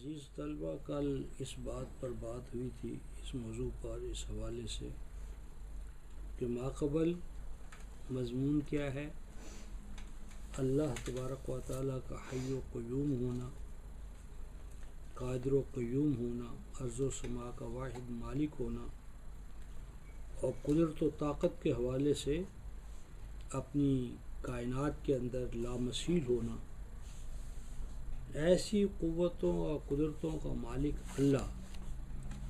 عزیز طلبہ، کل اس بات پر بات ہوئی تھی، اس موضوع پر، اس حوالے سے کہ ماقبل مضمون کیا ہے؟ اللہ تبارک و تعالیٰ کا حی و قیوم ہونا، قادر و قیوم ہونا، ارض و سما کا واحد مالک ہونا، اور قدرت و طاقت کے حوالے سے اپنی کائنات کے اندر لامثیل ہونا، ایسی قوتوں اور قدرتوں کا مالک اللہ،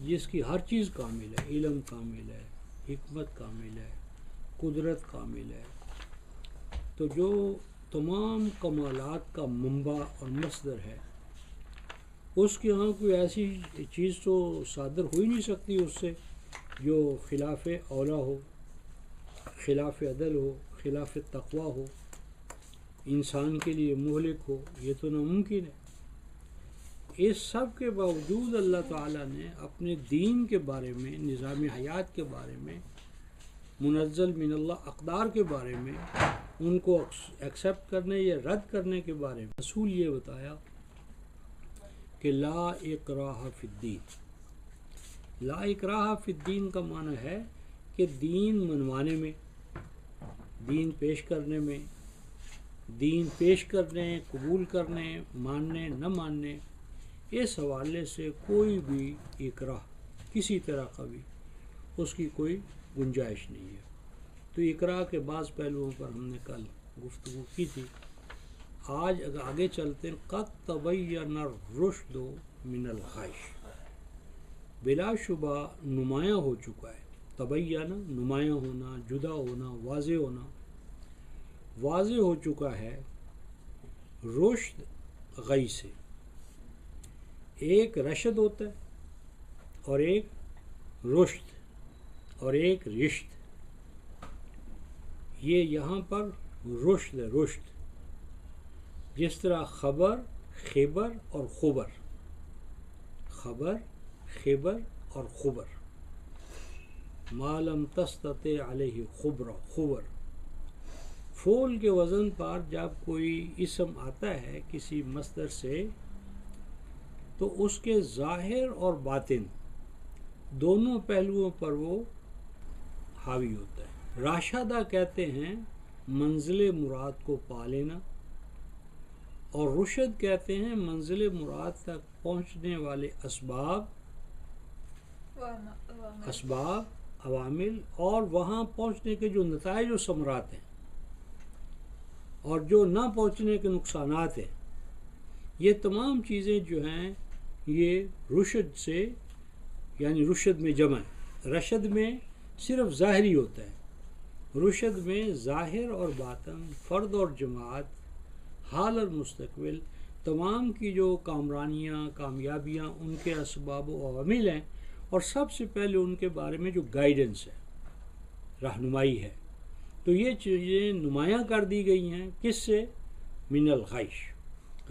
جس کی ہر چیز کامل ہے، علم کامل ہے، حکمت کامل ہے، قدرت کامل ہے، تو جو تمام کمالات کا منبع اور مصدر ہے، اس کے ہاں کوئی ایسی چیز تو صادر ہو ہی نہیں سکتی اس سے جو خلاف اولا ہو، خلاف عدل ہو، خلاف تقوی ہو، انسان کے لیے مہلک ہو، یہ تو ناممکن ہے۔ اس سب کے باوجود اللہ تعالیٰ نے اپنے دین کے بارے میں، نظام حیات کے بارے میں، منزل من اللہ اقدار کے بارے میں، ان کو ایکسیپٹ کرنے یا رد کرنے کے بارے میں اصول یہ بتایا کہ لا اکراہ فی الدین۔ لا اکراہ فی الدین کا معنی ہے کہ دین منوانے میں، دین پیش کرنے میں، دین پیش کرنے، قبول کرنے، ماننے نہ ماننے، اس حوالے سے کوئی بھی اکراہ کسی طرح کا بھی اس کی کوئی گنجائش نہیں ہے۔ تو اکراہ کے بعض پہلوؤں پر ہم نے کل گفتگو کی تھی۔ آج اگر آگے چلتے ہیں، قد تبین الرشد من الغی، بلا شبہ نمایاں ہو چکا ہے۔ تبین نمایاں ہونا، جدا ہونا، واضح ہونا، واضح ہو چکا ہے رشد غی سے۔ ایک رشد ہوتا ہے اور ایک رشد اور ایک رشد۔ یہ یہاں پر رشد ہے، رشد، جس طرح خبر، خبر اور خبر، خبر، خبر اور خبر، ما لم تستطع علیہ خبر، خبر۔ فعل کے وزن پر جب کوئی اسم آتا ہے کسی مصدر سے تو اس کے ظاہر اور باطن دونوں پہلوؤں پر وہ حاوی ہوتا ہے۔ راشدہ کہتے ہیں منزل مراد کو پا لینا، اور رشد کہتے ہیں منزل مراد تک پہنچنے والے اسباب، عوامل اور وہاں پہنچنے کے جو نتائج و ثمرات ہیں، اور جو نہ پہنچنے کے نقصانات ہیں، یہ تمام چیزیں جو ہیں یہ رشد سے، یعنی رشد میں جمع ہے۔ رشد میں صرف ظاہری ہوتا ہے، رشد میں ظاہر اور باطن، فرد اور جماعت، حال اور مستقبل، تمام کی جو کامرانیاں، کامیابیاں، ان کے اسباب و عوامل ہیں، اور سب سے پہلے ان کے بارے میں جو گائیڈنس ہے، رہنمائی ہے، تو یہ چیزیں نمایاں کر دی گئی ہیں۔ کس سے؟ من الغیش۔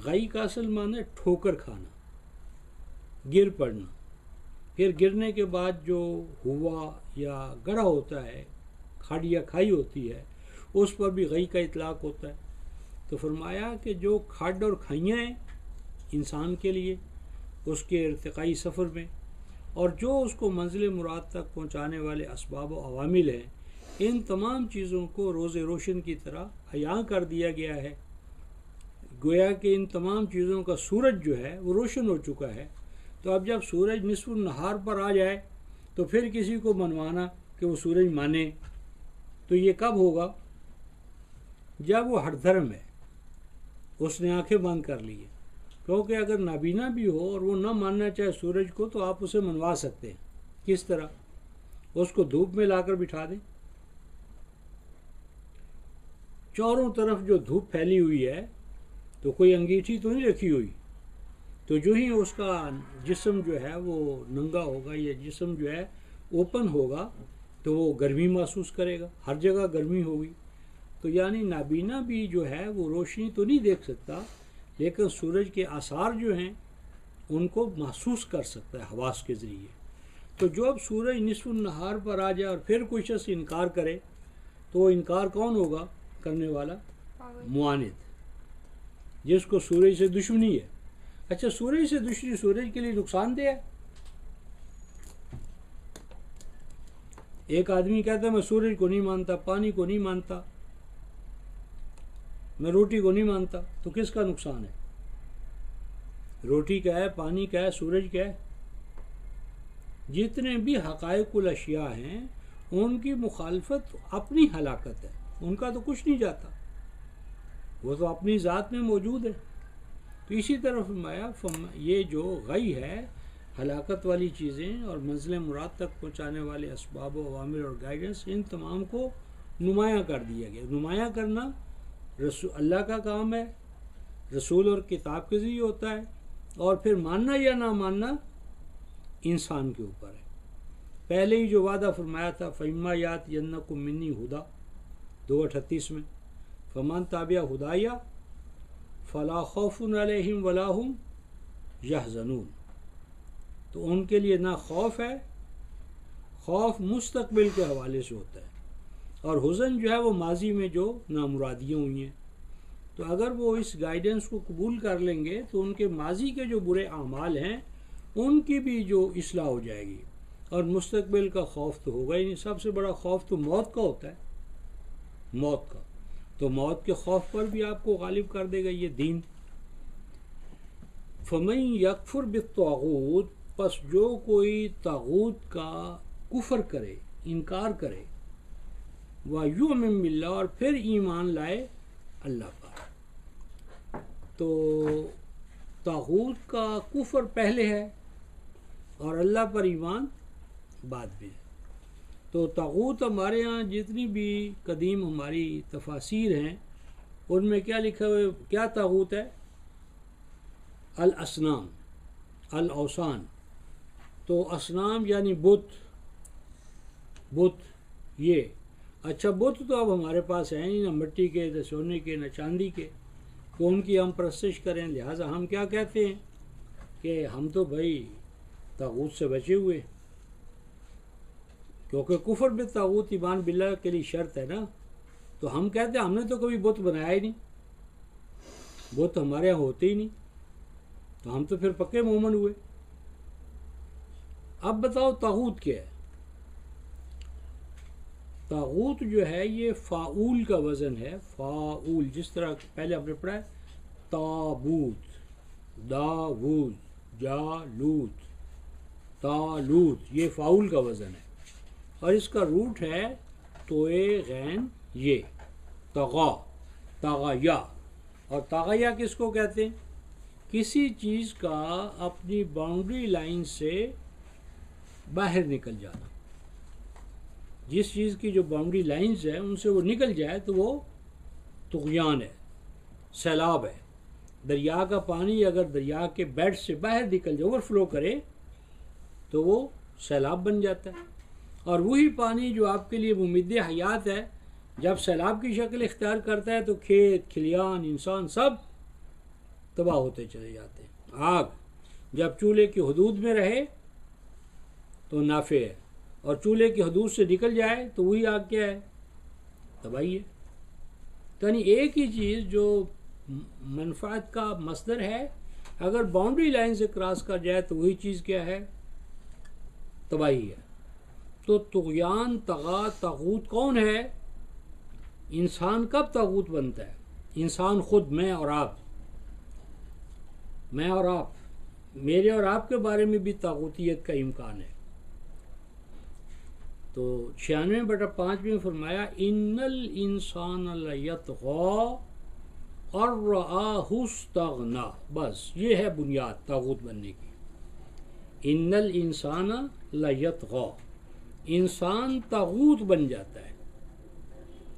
غی کا اصل معنی ہے ٹھوکر کھانا، گر پڑنا، پھر گرنے کے بعد جو ہوا یا گڑھا ہوتا ہے، کھڈ یا کھائی ہوتی ہے، اس پر بھی غی کا اطلاق ہوتا ہے۔ تو فرمایا کہ جو کھڈ اور کھائیاں ہیں انسان کے لیے اس کے ارتقائی سفر میں، اور جو اس کو منزل مراد تک پہنچانے والے اسباب و عوامل ہیں، ان تمام چیزوں کو روز روشن کی طرح عیاں کر دیا گیا ہے۔ گویا کہ ان تمام چیزوں کا سورج جو ہے وہ روشن ہو چکا ہے۔ تو اب جب سورج نصف النہار پر آ جائے تو پھر کسی کو منوانا کہ وہ سورج مانے، تو یہ کب ہوگا؟ جب وہ ہٹ دھرم ہے، اس نے آنکھیں بند کر لی ہیں۔ کیونکہ اگر نابینا بھی ہو اور وہ نہ ماننا چاہے سورج کو، تو آپ اسے منوا سکتے ہیں۔ کس طرح؟ اس کو دھوپ میں لا کر بٹھا دیں، چاروں طرف جو دھوپ پھیلی ہوئی ہے، تو کوئی انگیٹھی تو نہیں رکھی ہوئی، تو جو ہی اس کا جسم جو ہے وہ ننگا ہوگا یا جسم جو ہے اوپن ہوگا تو وہ گرمی محسوس کرے گا، ہر جگہ گرمی ہوگی۔ تو یعنی نابینا بھی جو ہے وہ روشنی تو نہیں دیکھ سکتا، لیکن سورج کے آثار جو ہیں ان کو محسوس کر سکتا ہے حواس کے ذریعے۔ تو جو اب سورج نصف النہار پر آ جائے اور پھر کوئی شخص انکار کرے، تو وہ انکار کون ہوگا کرنے والا؟ معاند، جس کو سورج سے دشمنی ہے۔ اچھا سورج سے دشمنی سورج کے لیے نقصان دہ ہے؟ ایک آدمی کہتا ہے میں سورج کو نہیں مانتا، پانی کو نہیں مانتا، میں روٹی کو نہیں مانتا، تو کس کا نقصان ہے؟ روٹی کا ہے، پانی کا ہے، سورج کا ہے؟ جتنے بھی حقائق الاشیاء ہیں ان کی مخالفت اپنی ہلاکت ہے، ان کا تو کچھ نہیں جاتا، وہ تو اپنی ذات میں موجود ہے۔ تو اسی طرح فرمایا یہ جو غی ہے، ہلاکت والی چیزیں اور منزل مراد تک پہنچانے والے اسباب و عوامل اور گائیڈنس، ان تمام کو نمایاں کر دیا گیا۔ نمایاں کرنا اللہ کا کام ہے، رسول اور کتاب کے ذریعے ہوتا ہے، اور پھر ماننا یا نہ ماننا انسان کے اوپر ہے۔ پہلے ہی جو وعدہ فرمایا تھا فَإِمَّا يَأْتِيَنَّكُم مِّنِّي ہُدًى 2:38 میں، فَمَن تَبِعَ ہُدَايَ فَلَا خَوْفٌ عَلَيْهِمْ وَلَا هُمْ يَحْزَنُونَ۔ تو ان کے لیے نہ خوف ہے، خوف مستقبل کے حوالے سے ہوتا ہے، اور حزن جو ہے وہ ماضی میں جو نامرادیاں ہوئی ہیں۔ تو اگر وہ اس گائیڈنس کو قبول کر لیں گے تو ان کے ماضی کے جو برے اعمال ہیں ان کی بھی جو اصلاح ہو جائے گی، اور مستقبل کا خوف تو ہوگا ہی نہیں۔ سب سے بڑا خوف تو موت کا ہوتا ہے، موت کا، تو موت کے خوف پر بھی آپ کو غالب کر دے گا یہ دین۔ فَمَن يَكْفُرْ بِالطَّاغُوتِ، پس جو کوئی طاغوت کا کفر کرے، انکار کرے، وَيُؤْمِن بِاللَّهِ، اور پھر ایمان لائے اللہ پر۔ تو طاغوت کا کفر پہلے ہے اور اللہ پر ایمان بعد میں ہے۔ تو طاغوت ہمارے ہاں جتنی بھی قدیم ہماری تفاسیر ہیں ان میں کیا لکھا ہوا ہے؟ کیا طاغوت ہے؟ الاصنام، الاوثان۔ تو اصنام یعنی بت، یہ اچھا بت تو اب ہمارے پاس ہیں نہیں، نہ مٹی کے، نہ سونے کے، نہ چاندی کے، تو ان کی ہم پرستش کریں، لہٰذا ہم کیا کہتے ہیں کہ ہم تو بھائی طاغوت سے بچے ہوئے، کیونکہ کفر بالطاغوت ایمان باللہ کے لیے شرط ہے نا۔ تو ہم کہتے ہیں ہم نے تو کبھی بت بنایا ہی نہیں، بت ہمارے یہاں ہوتے ہی نہیں، تو ہم تو پھر پکے مومن ہوئے۔ اب بتاؤ طاغوت کیا ہے؟ طاغوت جو ہے یہ فاعول کا وزن ہے، فاعول، جس طرح پہلے ہم نے پڑھا ہے تابوت، داوود، جالوت، تالوت، یہ فاعول کا وزن ہے، اور اس کا روٹ ہے توئے غین یہ، طغا، طغیا۔ اور طغیا کس کو کہتے ہیں؟ کسی چیز کا اپنی باؤنڈری لائن سے باہر نکل جانا، جس چیز کی جو باؤنڈری لائنز ہیں ان سے وہ نکل جائے تو وہ طغیان ہے، سیلاب ہے۔ دریا کا پانی اگر دریا کے بیڈ سے باہر نکل جائے، اوور فلو کرے، تو وہ سیلاب بن جاتا ہے۔ اور وہی پانی جو آپ کے لیے ممد حیات ہے، جب سیلاب کی شکل اختیار کرتا ہے تو کھیت کھلیان انسان سب تباہ ہوتے چلے جاتے ہیں۔ آگ جب چولہے کی حدود میں رہے تو نافع ہے، اور چولہے کی حدود سے نکل جائے تو وہی آگ کیا ہے؟ تباہی ہے۔ یعنی ایک ہی چیز جو منفعت کا مصدر ہے، اگر باؤنڈری لائن سے کراس کر جائے تو وہی چیز کیا ہے؟ تباہی ہے۔ تو طغیان، طغا، طاغوت کون ہے؟ انسان کب طاغوت بنتا ہے؟ انسان خود، میں اور آپ، میں اور آپ، میرے اور آپ کے بارے میں بھی طاغوتیت کا امکان ہے۔ تو 96/5 میں فرمایا ان الانسان لیطغی ان رآہ استغنی، بس یہ ہے بنیاد طاغوت بننے کی۔ ان الانسان لیطغی، انسان طاغوت بن جاتا ہے۔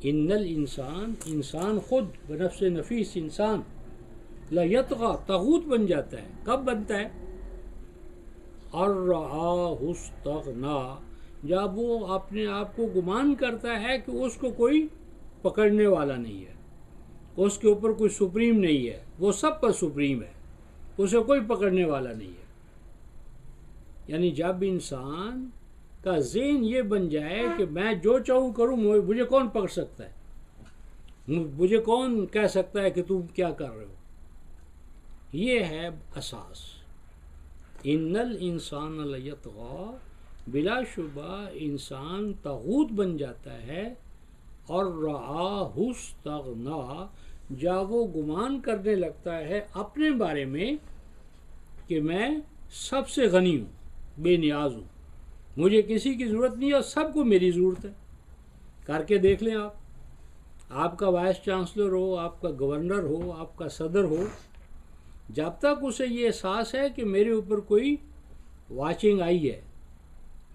ان الانسان، انسان خود بنفس نفیس انسان، لیطغی، طاغوت بن جاتا ہے۔ کب بنتا ہے؟ ان رآہ استغنی، جب وہ اپنے آپ کو گمان کرتا ہے کہ اس کو کوئی پکڑنے والا نہیں ہے، اس کے اوپر کوئی سپریم نہیں ہے، وہ سب پر سپریم ہے، اسے کوئی پکڑنے والا نہیں ہے۔ یعنی جب انسان کا ذہن یہ بن جائے کہ میں جو چاہوں کروں، مجھے کون پکڑ سکتا ہے، مجھے کون کہہ سکتا ہے کہ تم کیا کر رہے ہو، یہ ہے اساس. ان الانسان لیطغی، بلا شبہ انسان طاغوت بن جاتا ہے. اور رآہ استغنا، جب وہ گمان کرنے لگتا ہے اپنے بارے میں کہ میں سب سے غنی ہوں، بے نیاز ہوں، مجھے کسی کی ضرورت نہیں ہے اور سب کو میری ضرورت ہے. کر کے دیکھ لیں آپ کا وائس چانسلر ہو، آپ کا گورنر ہو، آپ کا صدر ہو، جب تک اسے یہ احساس ہے کہ میرے اوپر کوئی واچنگ آئی ہے،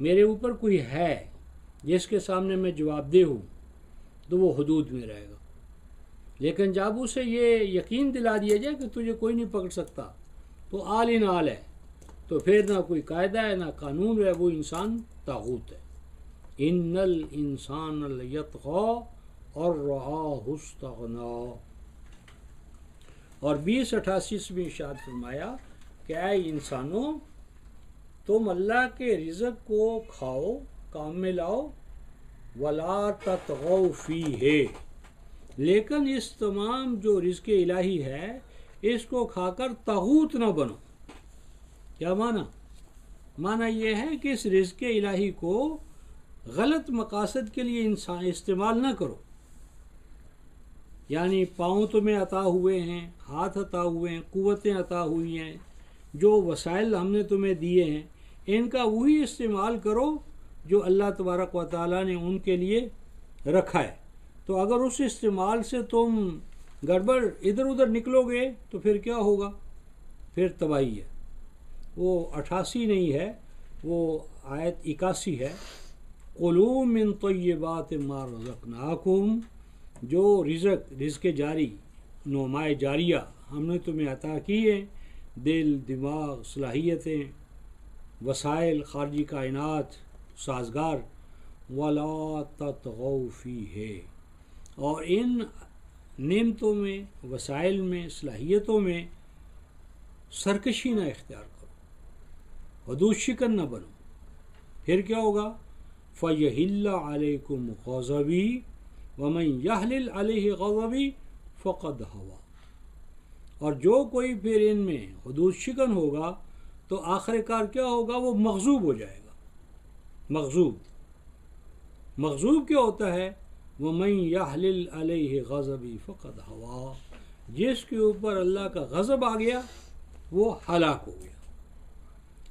میرے اوپر کوئی ہے جس کے سامنے میں جواب دہ ہوں، تو وہ حدود میں رہے گا. لیکن جب اسے یہ یقین دلا دیا جائے کہ تجھے کوئی نہیں پکڑ سکتا، تو آل ان آل ہے، تو پھر نہ کوئی قاعدہ ہے نہ قانون ہے، وہ انسان طاغوت ہے. ان الانسان لیطغی اور رآہ استغنا. اور 20:88 میں ارشاد فرمایا کہ اے انسانوں، تم اللہ کے رزق کو کھاؤ، کام میں لاؤ، ولا تطغوا فیہ، لیکن اس تمام جو رزق الہی ہے اس کو کھا کر طاغوت نہ بنو. کیا معنی یہ ہے کہ اس رزق الہی کو غلط مقاصد کے لیے انسان استعمال نہ کرو. یعنی پاؤں تمہیں عطا ہوئے ہیں، ہاتھ عطا ہوئے ہیں، قوتیں عطا ہوئی ہیں، جو وسائل ہم نے تمہیں دیے ہیں، ان کا وہی استعمال کرو جو اللہ تبارک و تعالیٰ نے ان کے لیے رکھا ہے. تو اگر اس استعمال سے تم گڑبڑ ادھر ادھر نکلو گے تو پھر کیا ہوگا؟ پھر تباہی ہے. وہ 88 نہیں ہے، وہ آیت 81 ہے. کلوا من طیبات ما رزقناکم، جو رزق جاری، نعمائے جاریہ ہم نے تمہیں عطا کیے، دل، دماغ، صلاحیتیں، وسائل، خارجی کائنات، سازگار، ولا تطغوا فیہ، اور ان نعمتوں میں، وسائل میں، صلاحیتوں میں سرکشی نہ اختیار کرو، حدود شکن نہ بنو. پھر کیا ہوگا؟ فَيَحِلَّ عَلَيْكُمْ غَضَبِي وَمَنْ يَحْلِلْ عَلَيْهِ غَضَبِي فَقَدْ هَوَىٰ. اور جو کوئی پھر ان میں حدود شکن ہوگا تو آخر کار کیا ہوگا؟ وہ مغضوب ہو جائے گا. مغضوب کیا ہوتا ہے؟ وَمَنْ يَحْلِلْ عَلَيْهِ غَضَبِي فَقَدْ هَوَىٰ، جس کے اوپر اللہ کا غضب آ گیا وہ ہلاک ہو گیا.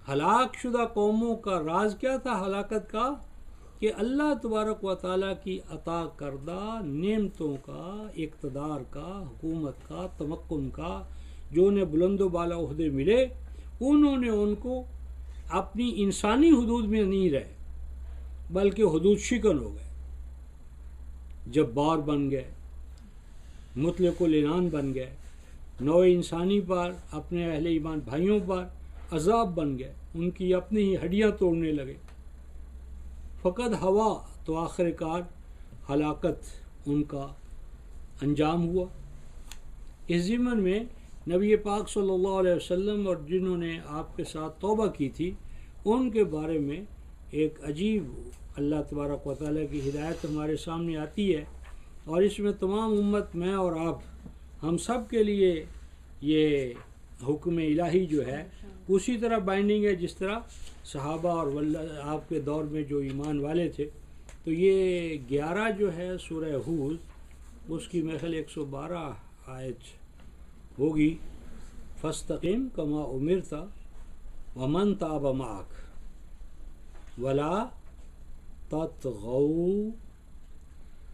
ہلاک شدہ قوموں کا راز کیا تھا ہلاکت کا؟ کہ اللہ تبارک و تعالیٰ کی عطا کردہ نعمتوں کا، اقتدار کا، حکومت کا، تمکن کا، جو انہیں بلند و بالا عہدے ملے، انہوں نے ان کو اپنی انسانی حدود میں نہیں رہے بلکہ حدود شکن ہو گئے، جبار بن گئے، مطلق العنان بن گئے، نوع انسانی پر، اپنے اہل ایمان بھائیوں پر عذاب بن گئے، ان کی اپنی ہی ہڈیاں توڑنے لگے. فقد ہوا، تو آخر کار ہلاکت ان کا انجام ہوا. اس ضمن میں نبی پاک صلی اللہ علیہ وسلم اور جنہوں نے آپ کے ساتھ توبہ کی تھی ان کے بارے میں ایک عجیب اللہ تبارک و تعالیٰ کی ہدایت ہمارے سامنے آتی ہے، اور اس میں تمام امت، میں اور آپ، ہم سب کے لیے یہ حکم الہی جو ہے اسی طرح بائنڈنگ ہے جس طرح صحابہ اور آپ کے دور میں جو ایمان والے تھے. تو یہ 11 جو ہے سورہ ہود، اس کی محل 112 آیت ہوگی. فاستقم کما امرت ومن تاب معک ولا تطغوا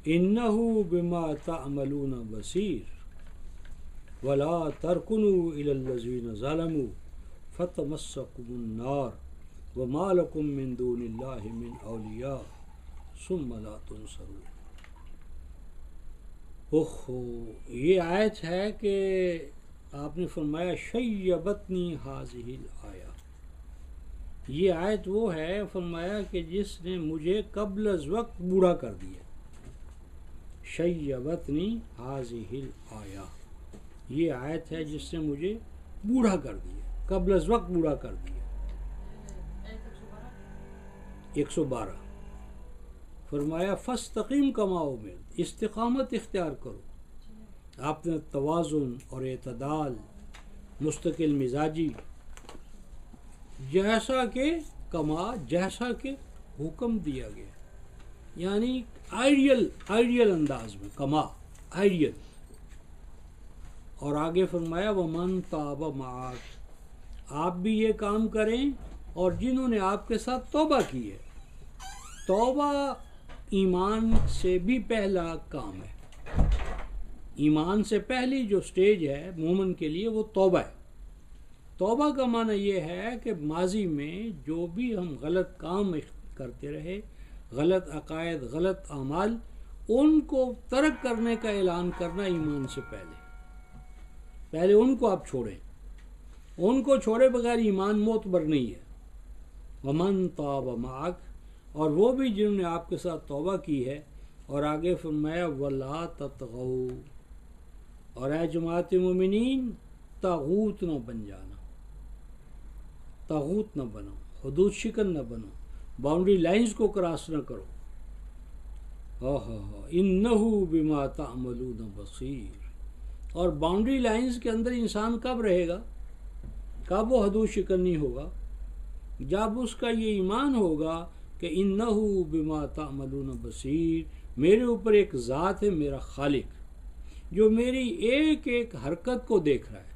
انہ بما تعملون بصیر ولا ترکنوا الی الذین ظلموا فتمسکم النار وما لکم من دون اللہ من اولیاء ثم لا تنصرون. یہ آیت ہے کہ آپ نے فرمایا شیبتنی ہذہ الآیہ، یہ آیت وہ ہے فرمایا کہ جس نے مجھے قبل از وقت بوڑھا کر دیا. شیبتنی ہذہ الآیہ، یہ آیت ہے جس نے مجھے بوڑھا کر دیا، قبل از وقت بوڑھا کر دیا. 112 فرمایا فاستقیم کما امرت، استقامت اختیار کرو. آپ نے توازن اور اعتدال مستقل مزاجی، جیسا کہ کما، جیسا کہ حکم دیا گیا، یعنی آئیڈیل انداز میں، کما آئیڈیل۔ اور آگے فرمایا وَمَن تَابَ مَعَكَ، آپ بھی یہ کام کریں اور جنہوں نے آپ کے ساتھ توبہ کی ہے۔ توبہ ایمان سے بھی پہلا کام ہے، ایمان سے پہلی جو سٹیج ہے مومن کے لیے وہ توبہ ہے۔ توبہ کا معنی یہ ہے کہ ماضی میں جو بھی ہم غلط کام کرتے رہے، غلط عقائد، غلط اعمال، ان کو ترک کرنے کا اعلان کرنا ایمان سے پہلے ان کو آپ چھوڑیں، ان کو چھوڑے بغیر ایمان معتبر نہیں ہے۔ وَمَن تَابَ مَعَكَ، اور وہ بھی جنہوں نے آپ کے ساتھ توبہ کی ہے۔ اور آگے فرمایا وَلَا تَطْغَوْا، اور اے جماعت مومنین طاغوت نہ بن جانا، طاغوت نہ بنو، حدود شکن نہ بنو، باؤنڈری لائنز کو کراس نہ کرو۔ اِنَّهُ بِمَا تَعْمَلُونَ بَصِيرٌ، اور باؤنڈری لائنز کے اندر انسان کب رہے گا، کب وہ حدود شکن نہیں ہوگا؟ جب اس کا یہ ایمان ہوگا کہ اِنَّهُ بِمَا تَعْمَلُونَ بَصِيرٌ، میرے اوپر ایک ذات ہے، میرا خالق، جو میری ایک ایک حرکت کو دیکھ رہا ہے۔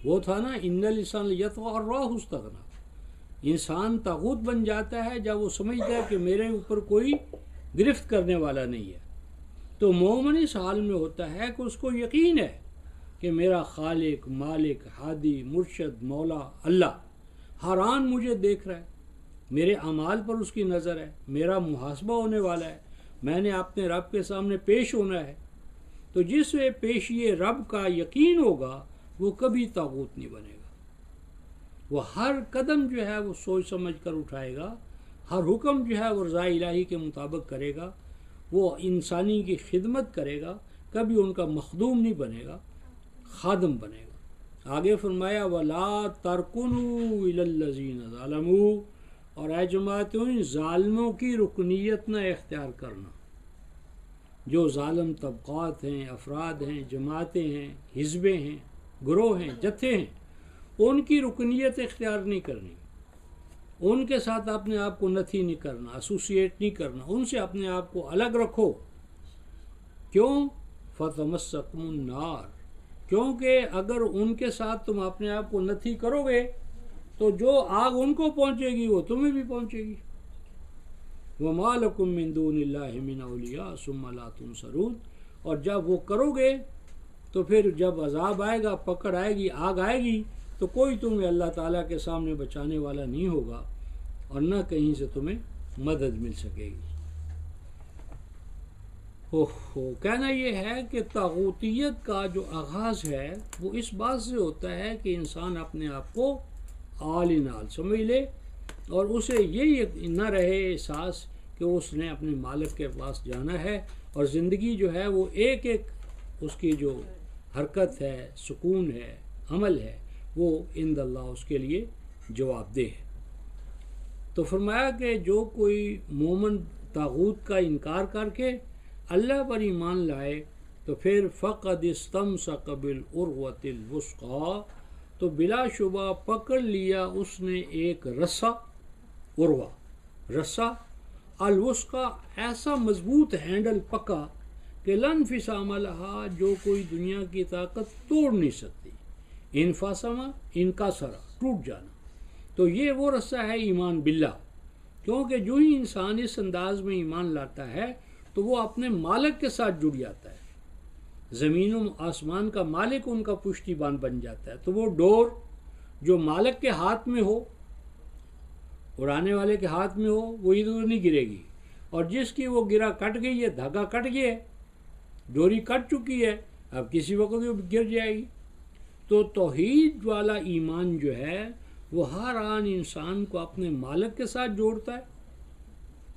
وہ تھا نا ان الانسان لیطغی ان رآہ استغنی، انسان طاغوت بن جاتا ہے جب وہ سمجھتا ہے کہ میرے اوپر کوئی گرفت کرنے والا نہیں ہے۔ تو مومن اس حال میں ہوتا ہے کہ اس کو یقین ہے کہ میرا خالق، مالک، ہادی، مرشد، مولا اللہ ہر آن مجھے دیکھ رہا ہے، میرے اعمال پر اس کی نظر ہے، میرا محاسبہ ہونے والا ہے، میں نے اپنے رب کے سامنے پیش ہونا ہے۔ تو جس سے پیشی رب کا یقین ہوگا وہ کبھی طاغوت نہیں بنے گا، وہ ہر قدم جو ہے وہ سوچ سمجھ کر اٹھائے گا، ہر حکم جو ہے وہ رضا الہی کے مطابق کرے گا، وہ انسانی کی خدمت کرے گا، کبھی ان کا مخدوم نہیں بنے گا، خادم بنے گا۔ آگے فرمایا وَلَا تَرْكُنُوا إِلَى الَّذِينَ ظَلَمُوا، اور اے جماعتوں ظالموں کی رکنیت نہ اختیار کرنا، جو ظالم طبقات ہیں، افراد ہیں، جماعتیں ہیں، حزبیں ہیں، گروہ ہیں، جتھے ہیں، ان کی رکنیت اختیار نہیں کرنی، ان کے ساتھ اپنے آپ کو نتھی نہیں کرنا، ایسوسیٹ نہیں کرنا، ان سے اپنے آپ کو الگ رکھو۔ کیوں؟ فَتَمَسَّكُمُ النَّارُ، کیونکہ اگر ان کے ساتھ تم اپنے آپ کو نتھی کرو گے تو جو آگ ان کو پہنچے گی وہ تمہیں بھی پہنچے گی۔ وَمَا لَكُم مِّن دُونِ اللَّهِ مِنْ أَوْلِيَاءَ ثُمَّ لَا تُنصَرُونَ، اور جب وہ کرو گے تو پھر جب عذاب آئے گا، پکڑ آئے گی، آگ آئے گی، تو کوئی تمہیں اللہ تعالیٰ کے سامنے بچانے والا نہیں ہوگا اور نہ کہیں سے تمہیں مدد مل سکے گی۔ کہنا یہ ہے کہ طاغوتیت کا جو آغاز ہے وہ اس بات سے ہوتا ہے کہ انسان اپنے آپ کو آل ان آل سمجھ لے اور اسے یہ نہ رہے احساس کہ اس نے اپنے مالک کے پاس جانا ہے، اور زندگی جو ہے وہ ایک ایک اس کی جو حرکت ہے، سکون ہے، عمل ہے، وہ عند اللہ اس کے لیے جواب دہ ہے۔ تو فرمایا کہ جو کوئی مومن طاغوت کا انکار کر کے اللہ پر ایمان لائے تو پھر فقد استمسک بالعروۃ الوثقی، تو بلا شبہ پکڑ لیا اس نے ایک رسا، عروہ رسا، الوثقی ایسا مضبوط ہینڈل پکا کہ لا انفصام لہا، جو کوئی دنیا کی طاقت توڑ نہیں سکتی، انفصم انکسر، ٹوٹ جانا۔ تو یہ وہ رسا ہے ایمان باللہ، کیونکہ جو ہی انسان اس انداز میں ایمان لاتا ہے تو وہ اپنے مالک کے ساتھ جڑ جاتا ہے، زمین و آسمان کا مالک ان کا پشتی بان بن جاتا ہے۔ تو وہ ڈور جو مالک کے ہاتھ میں ہو، اڑانے والے کے ہاتھ میں ہو، وہ ادھر نہیں گرے گی، اور جس کی وہ گرا کٹ گئی ہے، دھاگا کٹ گیا ہے، ڈوری کٹ چکی ہے، اب کسی وقت وہ گر جائے گی۔ تو توحید والا ایمان جو ہے وہ ہر آن انسان کو اپنے مالک کے ساتھ جوڑتا ہے،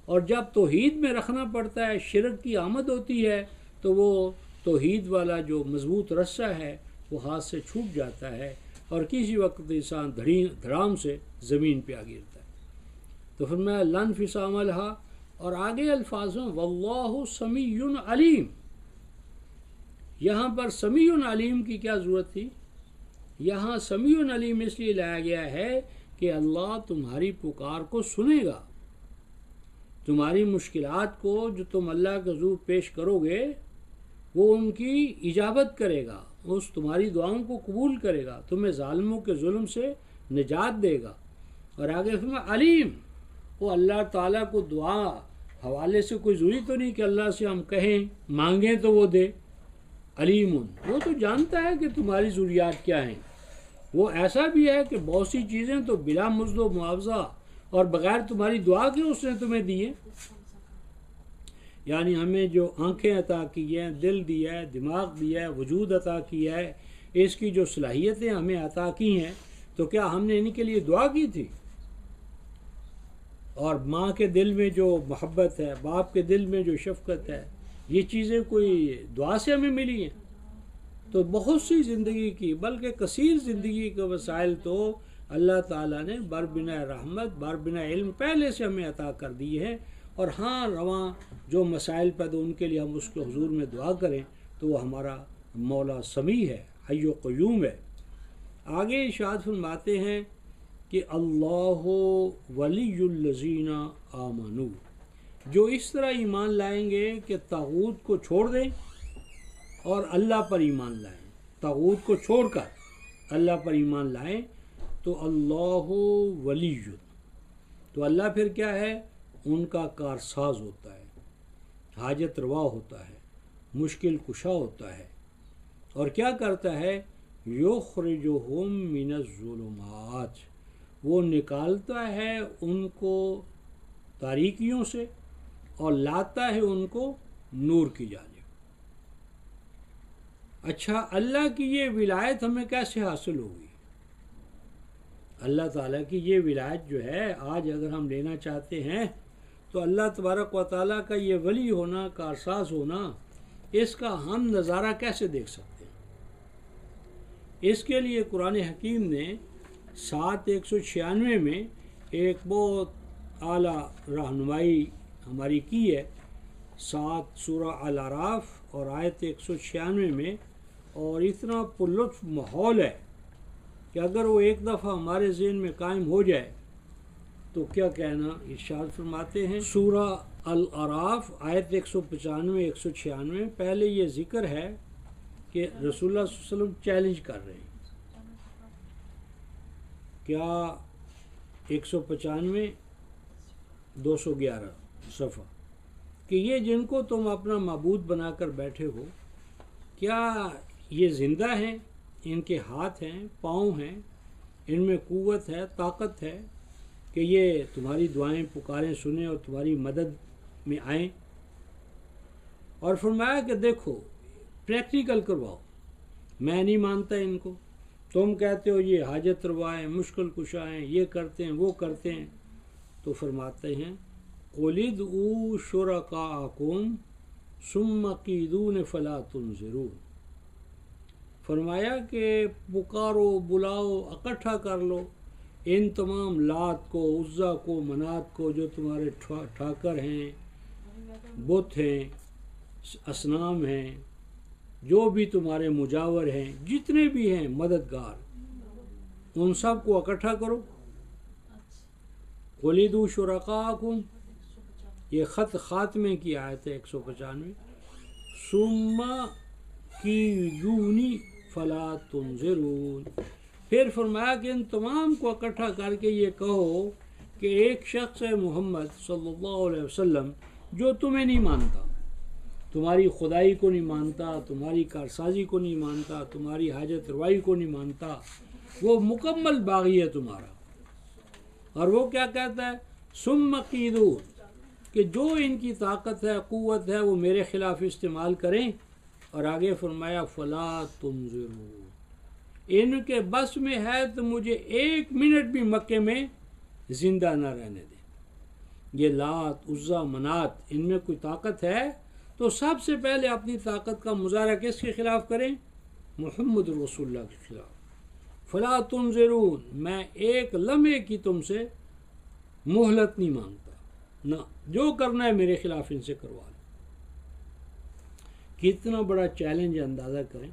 اور جب توحید میں رکھنا پڑتا ہے، شرک کی آمد ہوتی ہے تو وہ توحید والا جو مضبوط رسہ ہے وہ ہاتھ سے چھوٹ جاتا ہے اور کسی وقت انسان دھڑام سے زمین پہ آ گرتا ہے۔ تو فرمایا لا انفصام لہا، اور آگے الفاظ میں واللہ سمیع علیم۔ یہاں پر سمیع علیم کی کیا ضرورت تھی؟ یہاں سمیع علیم اس لیے لایا گیا ہے کہ اللہ تمہاری پکار کو سنے گا، تمہاری مشکلات کو جو تم اللہ کے حضور پیش کرو گے وہ ان کی اجابت کرے گا، اس تمہاری دعاؤں کو قبول کرے گا، تمہیں ظالموں کے ظلم سے نجات دے گا۔ اور آگے فرمایا علیم، وہ اللہ تعالیٰ کو دعا حوالے سے کوئی ضروری تو نہیں کہ اللہ سے ہم کہیں مانگیں تو وہ دے، علیم وہ تو جانتا ہے کہ تمہاری ضروریات کیا ہیں۔ وہ ایسا بھی ہے کہ بہت سی چیزیں تو بلا مزد و معاوضہ اور بغیر تمہاری دعا کے اس نے تمہیں دی ہیں، یعنی ہمیں جو آنکھیں عطا کی ہیں، دل دیا ہے، دماغ دیا ہے، وجود عطا کیا ہے، اس کی جو صلاحیتیں ہمیں عطا کی ہیں، تو کیا ہم نے ان کے لیے دعا کی تھی؟ اور ماں کے دل میں جو محبت ہے، باپ کے دل میں جو شفقت ہے، یہ چیزیں کوئی دعا سے ہمیں ملی ہیں؟ تو بہت سی زندگی کی بلکہ کثیر زندگی کے وسائل تو اللہ تعالیٰ نے بربنا رحمت بربنا علم پہلے سے ہمیں عطا کر دی ہے۔ اور ہاں رواں جو مسائل پیدا ان کے لیے ہم اس کے حضور میں دعا کریں تو وہ ہمارا مولا سمیع ہے، حی و قیوم ہے۔ آگے ارشاد فرماتے ہیں کہ اللہ ولی الذین آمنوا، جو اس طرح ایمان لائیں گے کہ طاغوت کو چھوڑ دیں اور اللہ پر ایمان لائیں، طاغوت کو چھوڑ کر اللہ پر ایمان لائیں، تو اللہ ولی، تو اللہ پھر کیا ہے؟ ان کا کارساز ہوتا ہے، حاجت روا ہوتا ہے، مشکل کشا ہوتا ہے، اور کیا کرتا ہے؟ یخرجہم من الظلمات، وہ نکالتا ہے ان کو تاریکیوں سے اور لاتا ہے ان کو نور کی جانب۔ اچھا، اللہ کی یہ ولایت ہمیں کیسے حاصل ہوگی؟ اللہ تعالیٰ کی یہ ولایت جو ہے آج اگر ہم لینا چاہتے ہیں تو اللہ تبارک و تعالیٰ کا یہ ولی ہونا، کارساز ہونا، اس کا ہم نظارہ کیسے دیکھ سکتے ہیں؟ اس کے لیے قرآن حکیم نے 7:196 میں ایک بہت اعلیٰ رہنمائی ہماری کی ہے، 7 سورہ الاعراف اور آیت 196 میں، اور اتنا پرلطف ماحول ہے کہ اگر وہ ایک دفعہ ہمارے ذہن میں قائم ہو جائے تو کیا کہنا۔ ارشاد فرماتے ہیں سورہ الاعراف آیت 195 196، پہلے یہ ذکر ہے کہ رسول اللہ صلی اللہ علیہ وسلم چیلنج کر رہے ہیں، کیا 195 211 صفحہ، کہ یہ جن کو تم اپنا معبود بنا کر بیٹھے ہو، کیا یہ زندہ ہیں؟ ان کے ہاتھ ہیں، پاؤں ہیں، ان میں قوت ہے، طاقت ہے کہ یہ تمہاری دعائیں پکاریں سنیں اور تمہاری مدد میں آئیں؟ اور فرمایا کہ دیکھو پریکٹیکل کرواؤ، میں نہیں مانتا ان کو، تم کہتے ہو یہ حاجت روا ہیں، مشکل کشا ہیں، یہ کرتے ہیں وہ کرتے ہیں، تو فرماتے ہیں قُلِ ادْعُوا شُرَكَاءَكُمْ ثُمَّ كِيدُونِ فَلَا تُنظِرُونَ، فرمایا کہ پکارو، بلاؤ، اکٹھا کر لو ان تمام لات کو، عزا کو، منات کو، جو تمہارے ٹھاکر ہیں، بت ہیں، اصنام ہیں، جو بھی تمہارے مجاور ہیں، جتنے بھی ہیں مددگار، ان سب کو اکٹھا کرو۔ قُلِ ادْعُوا شُرَكَاءَكُمْ، یہ خط خاتمے کی آیت ہے 195، ثُمَّ كِيدُونِ فَلَا تُنظِرُونَ، پھر فرمایا کہ ان تمام کو اکٹھا کر کے یہ کہو کہ ایک شخص ہے محمد صلی اللہ علیہ وسلم جو تمہیں نہیں مانتا، تمہاری خدائی کو نہیں مانتا، تمہاری کارسازی کو نہیں مانتا، تمہاری حاجت روائی کو نہیں مانتا، وہ مکمل باغی ہے تمہارا۔ اور وہ کیا کہتا ہے؟ ثم قیدون، کہ جو ان کی طاقت ہے، قوت ہے، وہ میرے خلاف استعمال کریں۔ اور آگے فرمایا فلا تنظرون، ان کے بس میں ہے تو مجھے ایک منٹ بھی مکے میں زندہ نہ رہنے دیں۔ یہ لات، عزا، منات، ان میں کوئی طاقت ہے تو سب سے پہلے اپنی طاقت کا مظاہرہ کس کے خلاف کریں؟ محمد رسول اللہ کے خلاف۔ فلا تنظرون، میں ایک لمحے کی تم سے مہلت نہیں مانگتا، نہ جو کرنا ہے میرے خلاف ان سے کروا لو۔ کتنا بڑا چیلنج، اندازہ کریں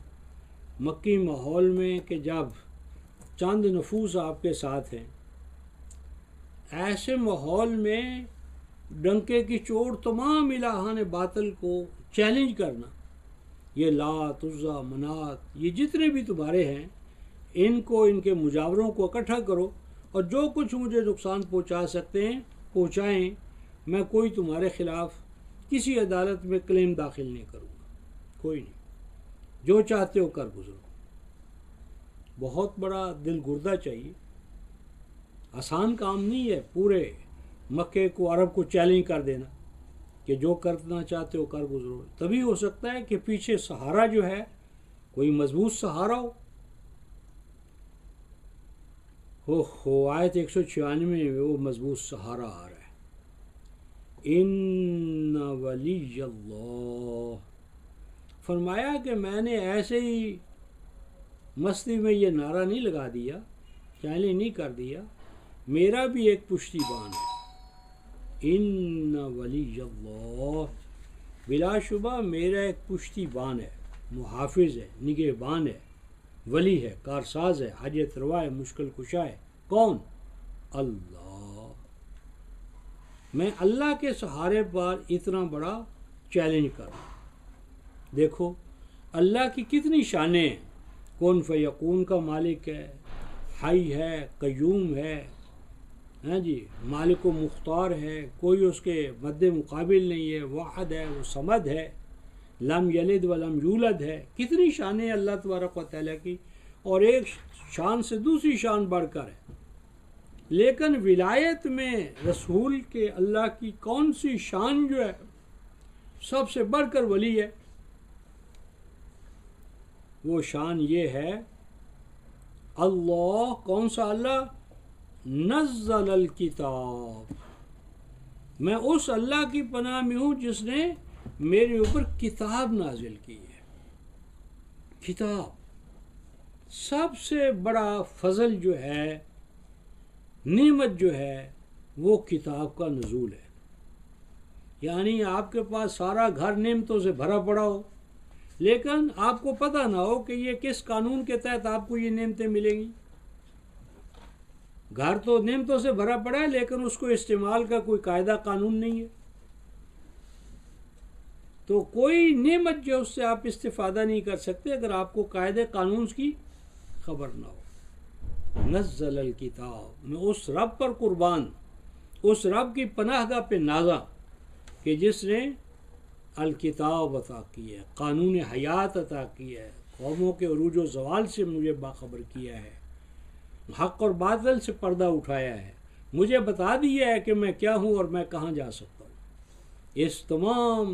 مکی ماحول میں کہ جب چند نفوس آپ کے ساتھ ہیں، ایسے ماحول میں ڈنکے کی چوٹ تمام الہان باطل کو چیلنج کرنا، یہ لات، عزا، منات، یہ جتنے بھی تمہارے ہیں ان کو، ان کے مجاوروں کو اکٹھا کرو اور جو کچھ مجھے نقصان پہنچا سکتے ہیں پہنچائیں، میں کوئی تمہارے خلاف کسی عدالت میں کلیم داخل نہیں کروں گا، کوئی نہیں، جو چاہتے ہو کر گزرو۔ بہت بڑا دل گردہ چاہیے، آسان کام نہیں ہے پورے مکے کو، عرب کو چیلنج کر دینا کہ جو کرنا چاہتے ہو کر گزرو۔ تبھی ہو سکتا ہے کہ پیچھے سہارا جو ہے کوئی مضبوط سہارا ہو۔ آیت 196 میں وہ مضبوط سہارا آ رہا ہے، ان ولی اللہ۔ فرمایا کہ میں نے ایسے ہی مستی میں یہ نعرہ نہیں لگا دیا، چیلنج نہیں کر دیا، میرا بھی ایک پشتی بان ہے، ان ولی اللہ، بلا شبہ میرا ایک پشتی بان ہے، محافظ ہے، نگہبان ہے، ولی ہے، کارساز ہے، حاجت روا ہے، مشکل کشا ہے۔ کون؟ اللہ۔ میں اللہ کے سہارے پر اتنا بڑا چیلنج کروں۔ دیکھو اللہ کی کتنی شانیں ہیں، کون فیکون کا مالک ہے، حی ہے، قیوم ہے، ہاں جی، مالک و مختار ہے، کوئی اس کے مد مقابل نہیں ہے، واحد ہے، وہ صمد ہے، لم یلد ولم یولد ہے۔ کتنی شانیں اللہ تبارک و تعالیٰ کی، اور ایک شان سے دوسری شان بڑھ کر ہے۔ لیکن ولایت میں رسول کے اللہ کی کون سی شان جو ہے سب سے بڑھ کر ولی ہے؟ وہ شان یہ ہے، اللہ، کون سا اللہ؟ نزل الکتاب، میں اس اللہ کی پناہ میں ہوں جس نے میرے اوپر کتاب نازل کی ہے۔ کتاب، سب سے بڑا فضل جو ہے، نعمت جو ہے، وہ کتاب کا نزول ہے۔ یعنی آپ کے پاس سارا گھر نعمتوں سے بھرا پڑا ہو، لیکن آپ کو پتہ نہ ہو کہ یہ کس قانون کے تحت آپ کو یہ نعمتیں ملیں گی۔ گھر تو نعمتوں سے بھرا پڑا ہے، لیکن اس کو استعمال کا کوئی قاعدہ قانون نہیں ہے، تو کوئی نعمت جو اس سے آپ استفادہ نہیں کر سکتے اگر آپ کو قاعدے قانون کی خبر نہ ہو۔ نزل الکتاب، میں اس رب پر قربان، اس رب کی پناہ گاہ پہ نازا کہ جس نے الکتاب عطا کی ہے، قانون حیات عطا کی ہے، قوموں کے عروج و زوال سے مجھے باخبر کیا ہے، حق اور باطل سے پردہ اٹھایا ہے، مجھے بتا دیا ہے کہ میں کیا ہوں اور میں کہاں جا سکتا ہوں۔ اس تمام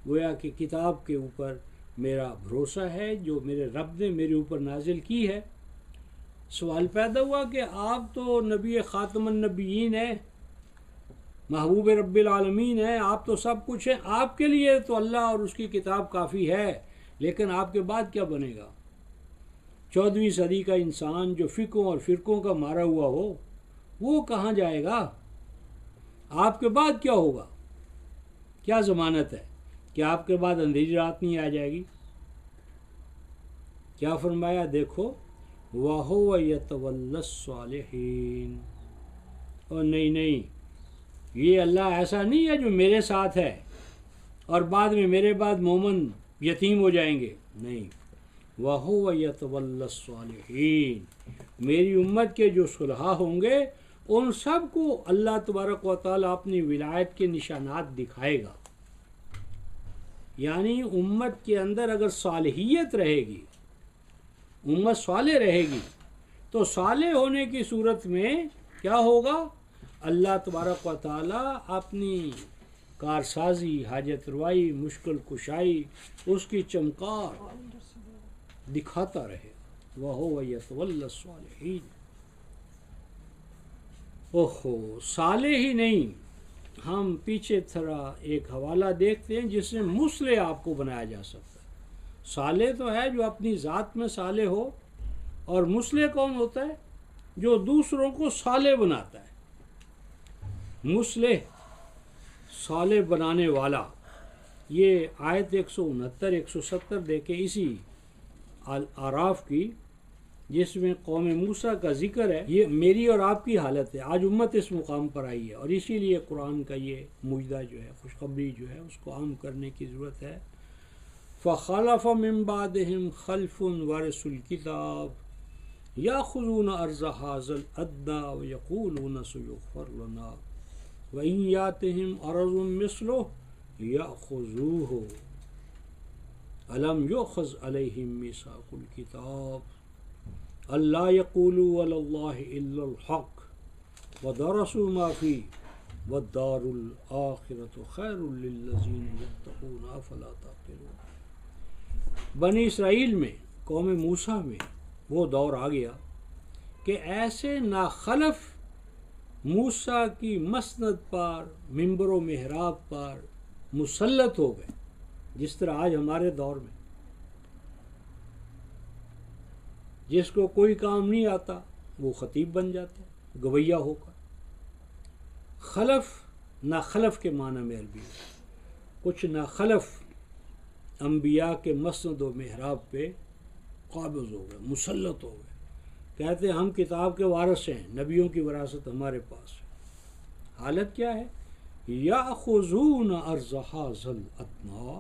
گویا کہ کتاب کے اوپر میرا بھروسہ ہے جو میرے رب نے میرے اوپر نازل کی ہے۔ سوال پیدا ہوا کہ آپ تو نبی خاتم النبیین ہیں، محبوب رب العالمین ہیں، آپ تو سب کچھ ہیں، آپ کے لیے تو اللہ اور اس کی کتاب کافی ہے، لیکن آپ کے بعد کیا بنے گا؟ 14ویں صدی کا انسان جو فقوں اور فرقوں کا مارا ہوا ہو، وہ کہاں جائے گا؟ آپ کے بعد کیا ہوگا؟ کیا ضمانت ہے کہ آپ کے بعد اندھیری رات نہیں آ جائے گی؟ کیا فرمایا؟ دیکھو، وَهُوَ يَتَوَلَّى الصَّالِحِينَ، اور نہیں، یہ اللہ ایسا نہیں ہے جو میرے ساتھ ہے اور بعد میں میرے بعد مومن یتیم ہو جائیں گے، نہیں، وَهُوَ يَتَوَلَّى الصَّالِحِينَ، میری امت کے جو صلحاء ہوں گے ان سب کو اللہ تبارک و تعالیٰ اپنی ولایت کے نشانات دکھائے گا۔ یعنی امت کے اندر اگر صالحیت رہے گی، امت صالح رہے گی، تو صالح ہونے کی صورت میں کیا ہوگا؟ اللہ تبارک و تعالیٰ اپنی کارسازی، حاجت روائی، مشکل کشائی، اس کی چمکار دکھاتا رہے۔ وَهُوَ يَتَوَلَّى الصَّالِحِينَ۔ صالح ہی نہیں، ہم پیچھے تھوڑا ایک حوالہ دیکھتے ہیں جس سے مصلح آپ کو بنایا جا سکتا ہے۔ صالح تو ہے جو اپنی ذات میں صالح ہو، اور مصلح کون ہوتا ہے؟ جو دوسروں کو صالح بناتا ہے۔ مصلح، صالح بنانے والا، یہ آیت 169 170 دیکھیں اسی اعراف کی، جس میں قوم موسیٰ کا ذکر ہے. یہ میری اور آپ کی حالت ہے. آج امت اس مقام پر آئی ہے اور اسی لیے قرآن کا یہ مجدہ جو ہے، خوشخبری جو ہے، اس کو عام کرنے کی ضرورت ہے. فخلف من بعدهم خلف ورثوا الكتاب یاخذون عرض هذا الادنى ويقولون سيغفر لنا وإن يأتهم عرض مثله يأخذوه ألم يؤخذ عليهم ميثاق الكتاب ألا يقولوا على الله إلا الحق ودرسوا ما فيه والدار الآخرة خير للذين يتقون أفلا تعقلون. بنی اسرائیل میں، قوم موسیٰ میں وہ دور آ گیا کہ ایسے ناخلف موسیٰ کی مسند پر، منبر و محراب پر مسلط ہو گئے، جس طرح آج ہمارے دور میں جس کو کوئی کام نہیں آتا وہ خطیب بن جاتا ہے گویہ ہو کر. خلف ناخلف کے معنی میں عربی میں کچھ ناخلف انبیاء کے مسند و محراب پہ قابض ہو گئے، مسلط ہو گئے. کہتے ہیں ہم کتاب کے وارث ہیں، نبیوں کی وراثت ہمارے پاس ہے. حالت کیا ہے؟ یاخذون عرض هذا الادنی،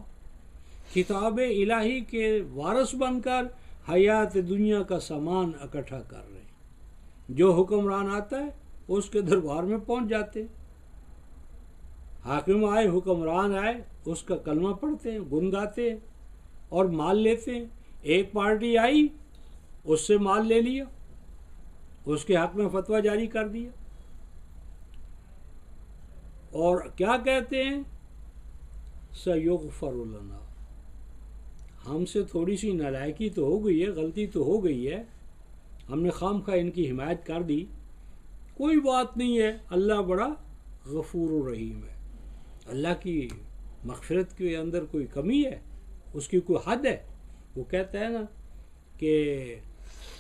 کتاب الہی کے وارث بن کر حیات دنیا کا سامان اکٹھا کر رہے ہیں. جو حکمران آتا ہے اس کے دربار میں پہنچ جاتے ہیں. حاکم آئے، حکمران آئے، اس کا کلمہ پڑھتے ہیں، گنگاتے ہیں اور مال لیتے ہیں. ایک پارٹی آئی، اس سے مال لے لیا، اس کے حق میں فتویٰ جاری کر دیا. اور کیا کہتے ہیں؟ سیغفر لنا، ہم سے تھوڑی سی نالائکی تو ہو گئی ہے، غلطی تو ہو گئی ہے، ہم نے خام خواہ ان کی حمایت کر دی، کوئی بات نہیں ہے، اللہ بڑا غفور و رحیم ہے. اللہ کی مغفرت کے اندر کوئی کمی ہے؟ اس کی کوئی حد ہے؟ وہ کہتا ہے نا کہ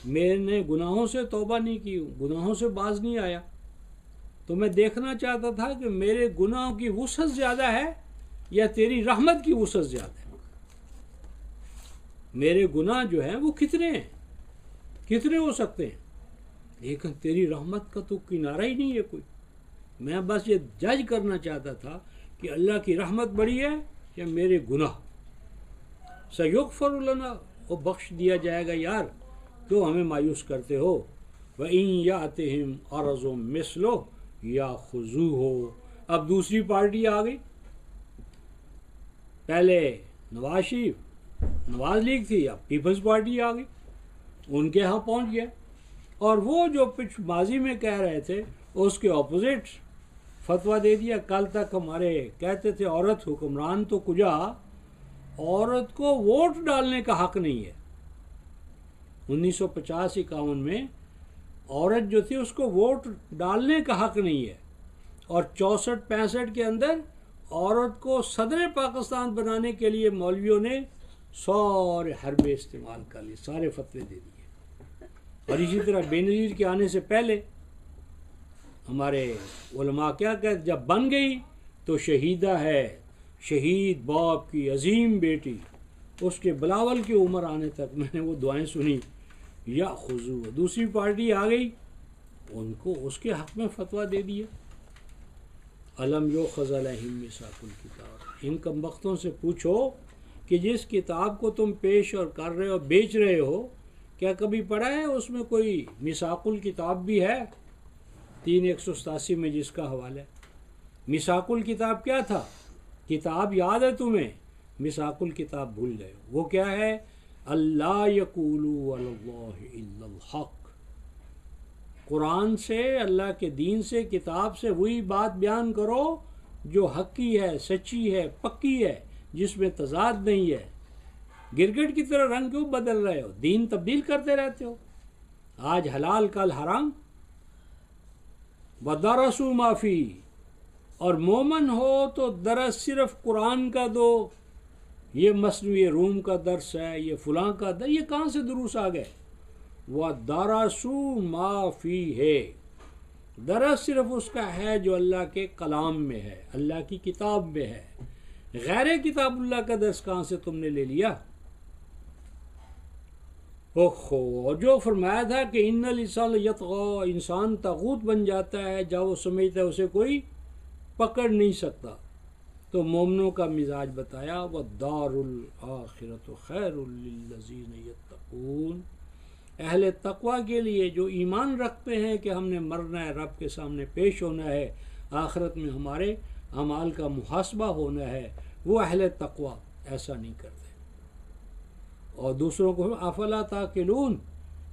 میں نے گناہوں سے توبہ نہیں کی، گناہوں سے باز نہیں آیا، تو میں دیکھنا چاہتا تھا کہ میرے گناہوں کی وسعت زیادہ ہے یا تیری رحمت کی وسعت زیادہ ہے. میرے گناہ جو ہیں وہ کتنے ہیں، کتنے ہو سکتے ہیں، لیکن تیری رحمت کا تو کنارہ ہی نہیں ہے کوئی. میں بس یہ جج کرنا چاہتا تھا کہ اللہ کی رحمت بڑی ہے یا میرے گناہ. سیغفر لنا، وہ بخش دیا جائے گا. یار کیوں ہمیں مایوس کرتے ہو؟ وَإِن يَأْتِهِمْ عَرَضٌ مِثْلُهُ يَأْخُذُوهُ. اب دوسری پارٹی آ گئی. پہلے نواز لیگ تھی، اب پیپلز پارٹی آ گئی، ان کے ہاں پہنچ گیا. اور وہ جو ماضی میں کہہ رہے تھے اس کے اپوزٹ فتویٰ دے دیا. کل تک ہمارے کہتے تھے عورت حکمران تو کجا، عورت کو ووٹ ڈالنے کا حق نہیں ہے. 1950-51 میں عورت جو تھی اس کو ووٹ ڈالنے کا حق نہیں ہے. اور 64-65 کے اندر عورت کو صدر پاکستان بنانے کے لیے مولویوں نے سارے حربے استعمال کر لی، سارے فتوے دے دیے. اور اسی طرح بے نظیر کے آنے سے پہلے ہمارے علماء کیا کہتے، جب بن گئی تو شہیدہ ہے، شہید باپ کی عظیم بیٹی، اس کے بلاول کی عمر آنے تک میں نے وہ دعائیں سنی. یا خضو، دوسری پارٹی آ گئی، ان کو اس کے حق میں فتویٰ دے دیا. علم یؤخذ علیہم میثاق الکتاب. ان کمبختوں سے پوچھو کہ جس کتاب کو تم پیش اور کر رہے ہو، بیچ رہے ہو، کیا کبھی پڑھا ہے اس میں کوئی میثاق الکتاب بھی ہے؟ 3:187 میں جس کا حوالہ ہے. میثاق الکتاب کیا تھا؟ کتاب یاد ہے تمہیں، میثاق الکتاب بھول گئے. وہ کیا ہے؟ اللہ یقولوا علی اللہ الا الحق. قرآن سے، اللہ کے دین سے، کتاب سے وہی بات بیان کرو جو حقی ہے، سچی ہے، پکی ہے، جس میں تضاد نہیں ہے. گرگٹ کی طرح رنگ کیوں بدل رہے ہو؟ دین تبدیل کرتے رہتے ہو. آج حلال کل حرام. وَدَرَسُوا مَا فِيهِ. اور مومن ہو تو درس صرف قرآن کا دو. یہ مصنوعی روم کا درس ہے، یہ فلاں کا درس، یہ کہاں سے دروس آ گئے؟ وَدَرَسُوا مَا فِيهِ. درس صرف اس کا ہے جو اللہ کے کلام میں ہے، اللہ کی کتاب میں ہے. غیر کتاب اللہ کا درس کہاں سے تم نے لے لیا؟ اوہو، جو فرمایا تھا کہ ان الانسان یطغی، انسان طاغوت بن جاتا ہے جب وہ سمجھتا ہے اسے کوئی پکڑ نہیں سکتا. تو مومنوں کا مزاج بتایا، والدار الآخرۃ خیر للذین یتقون، اہل تقوی کے لیے جو ایمان رکھتے ہیں کہ ہم نے مرنا ہے، رب کے سامنے پیش ہونا ہے، آخرت میں ہمارے اعمال کا محاسبہ ہونا ہے، وہ اہل تقوی ایسا نہیں کرتے. اور دوسروں کو افلا تاقلون،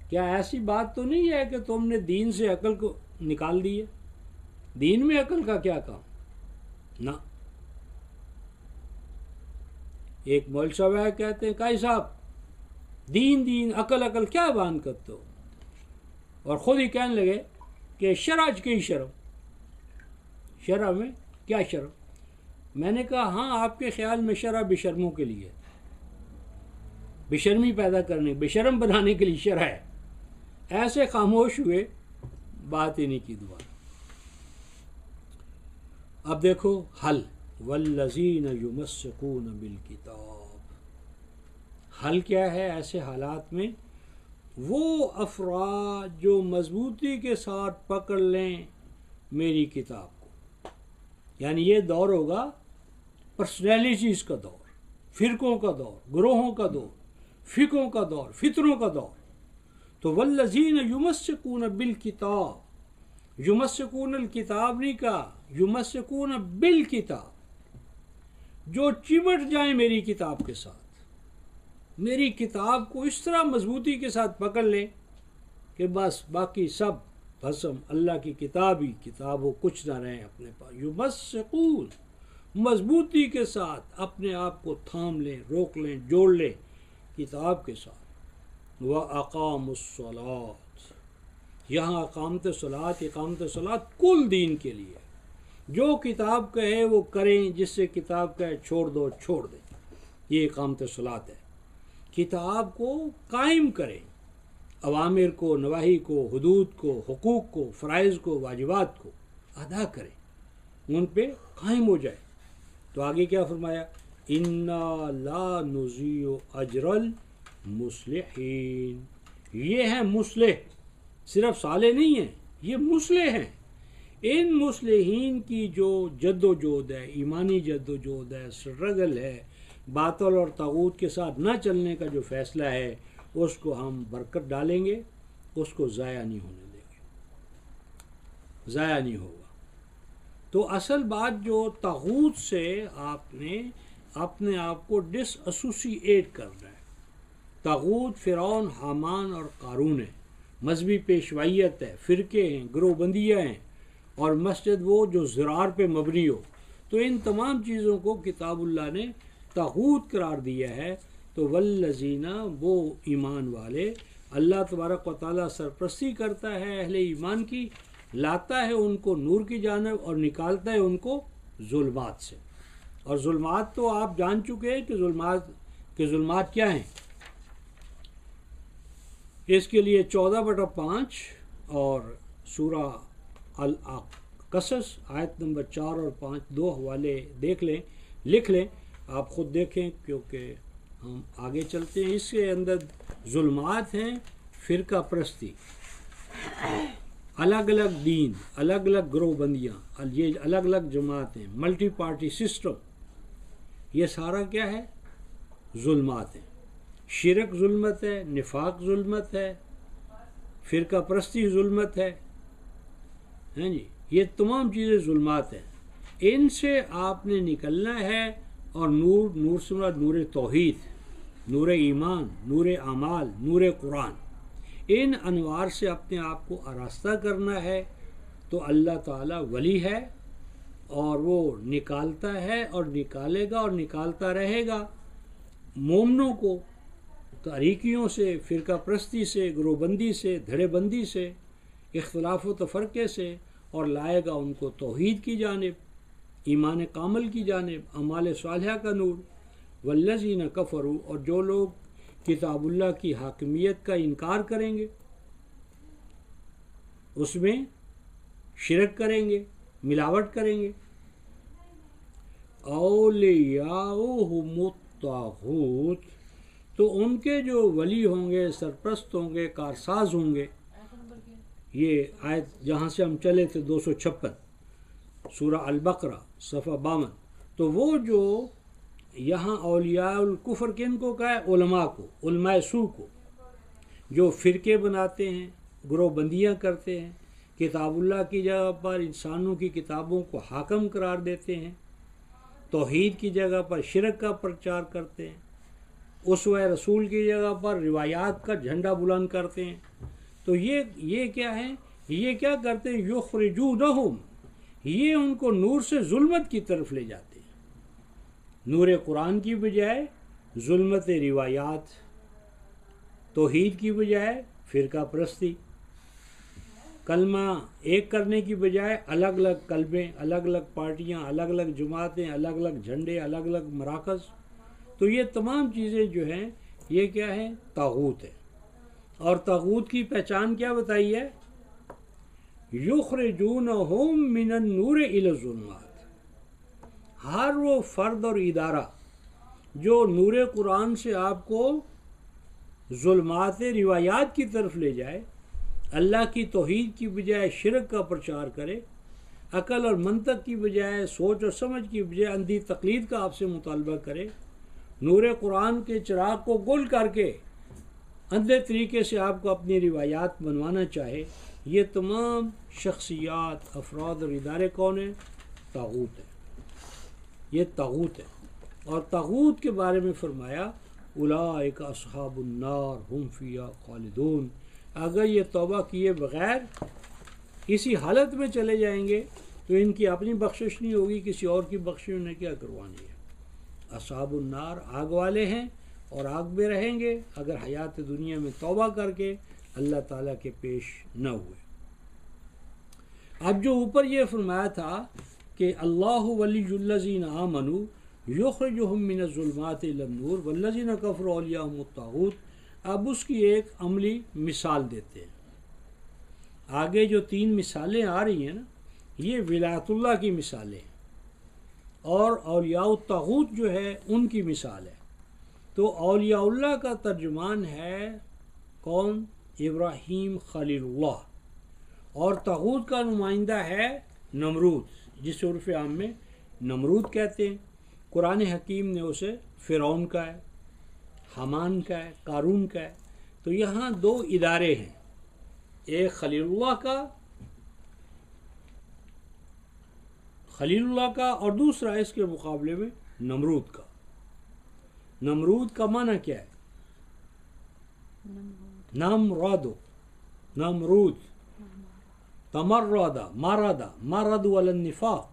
کیا ایسی بات تو نہیں ہے کہ تم نے دین سے عقل کو نکال دی ہے؟ دین میں عقل کا کیا کام؟ نہ. ایک مول صاحب ہے کہتے ہیں قاضی صاحب دین دین عقل عقل کیا بیان کرتے ہو، اور خود ہی کہنے لگے کہ شرع کی شرم، شرع میں کیا شرم؟ میں نے کہا ہاں آپ کے خیال میں شرع بشرموں کے لیے، بشرمی پیدا کرنے، بشرم بنانے کے لیے شرع ہے. ایسے خاموش ہوئے، بات ہی نہیں کی دوبارہ. اب دیکھو حل، والذین یمسکون بالکتاب، حل کیا ہے ایسے حالات میں؟ وہ افراد جو مضبوطی کے ساتھ پکڑ لیں میری کتاب کو. یعنی یہ دور ہوگا پرسنالٹیز کا دور، فرقوں کا دور، گروہوں کا دور، فقوں کا دور، فتنوں کا دور. تو والذین یمسکون بالکتاب، یمسکون الکتاب نہیں کہا، یمسکون بالکتاب، جو چمٹ جائیں میری کتاب کے ساتھ، میری کتاب کو اس طرح مضبوطی کے ساتھ پکڑ لیں کہ بس باقی سب بھسم، اللہ کی کتاب ہی کتاب ہو، کچھ نہ رہیں اپنے پاس. یمسکون، مضبوطی کے ساتھ اپنے آپ کو تھام لیں، روک لیں، جوڑ لیں کتاب کے ساتھ. وَأَقَامُوا الصَّلَاةَ، یہاں اقامت صلاۃ کل دین کے لیے، جو کتاب کہے وہ کریں، جس سے کتاب کہے چھوڑ دو چھوڑ دیں. یہ اقامت صلاۃ ہے، کتاب کو قائم کریں، اوامر کو، نواہی کو، حدود کو، حقوق کو، فرائض کو، واجبات کو ادا کریں، ان پہ قائم ہو جائے. تو آگے کیا فرمایا؟ اِنَّا لَا نُضِيعُ أَجْرَ الْمُصْلِحِينَ، یہ ہیں مصلح، صرف صالح نہیں ہیں، یہ مصلح ہیں. ان مصلحین کی جو جد و جہد ہے، ایمانی جد و جہد ہے، سٹرگل ہے، باطل اور طاغوت کے ساتھ نہ چلنے کا جو فیصلہ ہے، اس کو ہم برکت ڈالیں گے، اس کو ضائع نہیں ہونے دیں گے، ضائع نہیں ہوگا. تو اصل بات جو طاغوت سے آپ نے اپنے آپ کو ڈس ایسوسیٹ کرنا ہے. طاغوت فرعون، حامان اور قارون ہے، مذہبی پیشوائیت ہے، فرقے ہیں، گروہ بندیاں ہیں، اور مسجد وہ جو زرار پہ مبنی ہو. تو ان تمام چیزوں کو کتاب اللہ نے طاغوت قرار دیا ہے. تو والذین، وہ ایمان والے، اللہ تبارک و تعالیٰ سرپرستی کرتا ہے اہل ایمان کی، لاتا ہے ان کو نور کی جانب اور نکالتا ہے ان کو ظلمات سے. اور ظلمات تو آپ جان چکے ہیں کہ ظلمات کیا ہیں. اس کے لیے 14/5 اور سورہ القصص آیت نمبر 4 اور 5 دو حوالے دیکھ لیں، لکھ لیں، آپ خود دیکھیں، کیونکہ ہم آگے چلتے ہیں. اس کے اندر ظلمات ہیں فرقہ پرستی، الگ الگ دین، الگ الگ گروہ بندیاں، یہ الگ الگ جماعتیں، ملٹی پارٹی سسٹم، یہ سارا کیا ہے؟ ظلمات ہیں. شرک ظلمت ہے، نفاق ظلمت ہے، فرقہ پرستی ظلمت ہے، ہیں جی، یہ تمام چیزیں ظلمات ہیں. ان سے آپ نے نکلنا ہے، اور نور سے مراد نور توحید، نور ایمان، نور اعمال، نور قرآن، ان انوار سے اپنے آپ کو آراستہ کرنا ہے. تو اللہ تعالیٰ ولی ہے، اور وہ نکالتا ہے اور نکالے گا اور نکالتا رہے گا مومنوں کو تاریکیوں سے، فرقہ پرستی سے، گروہ بندی سے، دھڑے بندی سے، اختلاف و تفرقے سے، اور لائے گا ان کو توحید کی جانب، ایمان کامل کی جانب، اعمال صالحہ کا نور. والذین کفروا، اور جو لوگ کتاب اللہ کی حاکمیت کا انکار کریں گے، اس میں شرک کریں گے، ملاوٹ کریں گے. اولیاؤہم الطاغوت، تو ان کے جو ولی ہوں گے، سرپرست ہوں گے، کارساز ہوں گے، یہ آیت جہاں سے ہم چلے تھے 256 سورہ البقرہ صفحہ 52، تو وہ جو یہاں اولیاء الکفر کن کو کہا ہے؟ علماء کو، علماء سو کو، جو فرقے بناتے ہیں، گروہ بندیاں کرتے ہیں، کتاب اللہ کی جگہ پر انسانوں کی کتابوں کو حاکم قرار دیتے ہیں، توحید کی جگہ پر شرک کا پرچار کرتے ہیں، اسوہ رسول کی جگہ پر روایات کا جھنڈا بلند کرتے ہیں. تو یہ کیا ہے؟ یہ کیا کرتے ہیں؟ یخرجونہم، یہ ان کو نور سے ظلمت کی طرف لے جاتے ہیں، نور قرآن کی بجائے ظلمت روایات، توحید کی بجائے فرقہ پرستی، کلمہ ایک کرنے کی بجائے الگ الگ کلمے، الگ الگ پارٹیاں، الگ الگ جماعتیں، الگ الگ جھنڈے، الگ الگ مراکز. تو یہ تمام چیزیں جو ہیں یہ کیا ہے؟ طاغوت ہے. اور طاغوت کی پہچان کیا بتائی ہے؟ یخرجونہم من النور الی الظلمات. ہر وہ فرد اور ادارہ جو نور قرآن سے آپ کو ظلمات روایات کی طرف لے جائے، اللہ کی توحید کی بجائے شرک کا پرچار کرے، عقل اور منطق کی بجائے سوچ اور سمجھ کی بجائے اندھی تقلید کا آپ سے مطالبہ کرے، نور قرآن کے چراغ کو گل کر کے اندھے طریقے سے آپ کو اپنی روایات بنوانا چاہے، یہ تمام شخصیات، افراد اور ادارے کون ہیں؟ طاغوت ہے. یہ طاغوت ہے. اور طاغوت کے بارے میں فرمایا اولئک اصحاب النار ہم فیہا خالدون. اگر یہ توبہ کیے بغیر اسی حالت میں چلے جائیں گے تو ان کی اپنی بخشش نہیں ہوگی، کسی اور کی بخشش انہیں کیا کروانی ہے. اصحاب النار آگ والے ہیں اور آگ میں رہیں گے اگر حیات دنیا میں توبہ کر کے اللہ تعالیٰ کے پیش نہ ہوئے. اب جو اوپر یہ فرمایا تھا کہ اللہ ولی الذین آمنوا یخرجہم من الظلمات الی النور والذین کفروا اولیاءہم الطاغوت، اب اس کی ایک عملی مثال دیتے ہیں. آگے جو 3 مثالیں آ رہی ہیں نا، یہ ولایت اللہ کی مثالیں ہیں اور اولیاء الطاغوت جو ہے ان کی مثال ہے. تو اولیاء اللہ کا ترجمان ہے کون؟ ابراہیم خلیل اللہ. اور طاغوت کا نمائندہ ہے نمرود، جسے عرف عام میں نمرود کہتے ہیں. قرآن حکیم نے اسے فرعون کا ہے، حامان کا ہے، قارون کا ہے. تو یہاں 2 ادارے ہیں، ایک خلیل اللہ کا اور دوسرا اس کے مقابلے میں نمرود کا. نمرود کا معنی کیا ہے؟ نمرود تمرد مرد علی النفاق.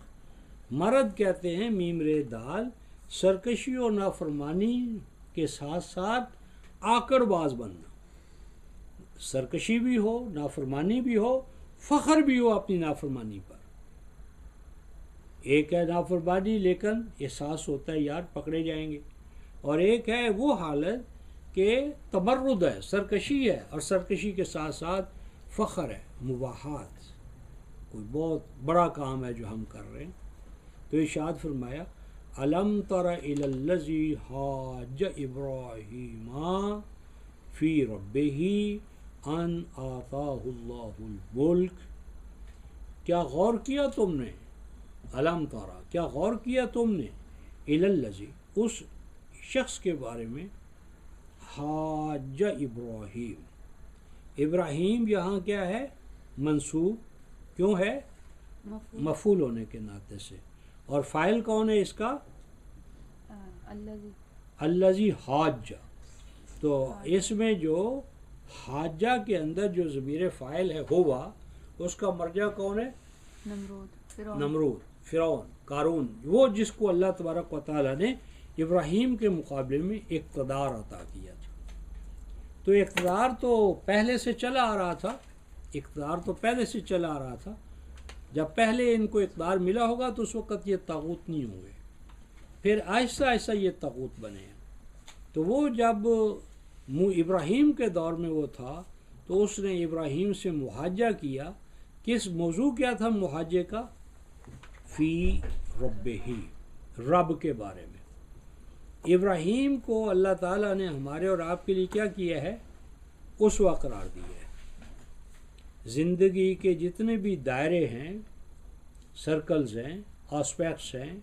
مرد کہتے ہیں میم رے دال، سرکشی اور نافرمانی کے ساتھ ساتھ آکڑ باز بننا. سرکشی بھی ہو، نافرمانی بھی ہو، فخر بھی ہو اپنی نافرمانی پر. ایک ہے نافرمانی لیکن احساس ہوتا ہے یار پکڑے جائیں گے، اور ایک ہے وہ حالت کہ تمرد ہے، سرکشی ہے، اور سرکشی کے ساتھ ساتھ فخر ہے، مباحات، کوئی بہت بڑا کام ہے جو ہم کر رہے ہیں. تو ارشاد فرمایا الم تر الی الذی حاج ابراہیم فی ربہ ان آتاہ اللہ الملک. کیا غور کیا تم نے؟ الم ترا، کیا غور کیا تم نے؟ الی الذی، اس شخص کے بارے میں، حاج ابراہیم. ابراہیم یہاں کیا ہے؟ منصوب. کیوں ہے؟ مفعول ہونے کے ناطے سے. اور فاعل کون ہے اس کا؟ الذی حاج. تو اس میں جو حاجہ کے اندر جو ضمیر فاعل ہے ہوا، اس کا مرجع کون ہے؟ نمرود، فرعون، قارون، وہ جس کو اللہ تبارک و تعالیٰ نے ابراہیم کے مقابلے میں اقتدار عطا کیا تھا. تو اقتدار تو پہلے سے چلا آ رہا تھا. جب پہلے ان کو اقتدار ملا ہوگا تو اس وقت یہ طاغوت نہیں ہوں گے، پھر آہستہ آہستہ یہ طاغوت بنے ہیں. تو وہ جب ابراہیم کے دور میں وہ تھا تو اس نے ابراہیم سے محاجہ کیا. کس موضوع کیا تھا محاجے کا؟ فی ربہ، رب کے بارے میں. ابراہیم کو اللہ تعالیٰ نے ہمارے اور آپ کے لیے کیا کیا ہے؟ اسوہ قرار دیا ہے۔ زندگی کے جتنے بھی دائرے ہیں، سرکلز ہیں، آسپیکٹس ہیں،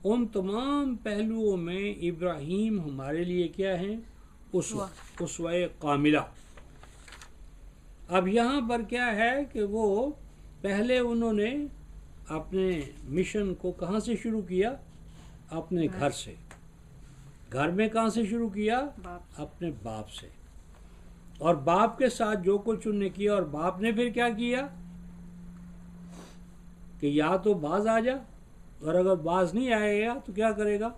ان تمام پہلوؤں میں ابراہیم ہمارے لیے کیا ہیں؟ اسوہ کاملہ۔ اب یہاں پر کیا ہے کہ وہ پہلے انہوں نے اپنے مشن کو کہاں سے شروع کیا؟ اپنے گھر سے۔ گھر میں کہاں سے شروع کیا؟ اپنے باپ سے۔ اور باپ کے ساتھ جو کچھ انہوں نے کیا، اور باپ نے پھر کیا کیا کہ یا تو باز آ جا، اور اگر باز نہیں آئے گا تو کیا کرے گا؟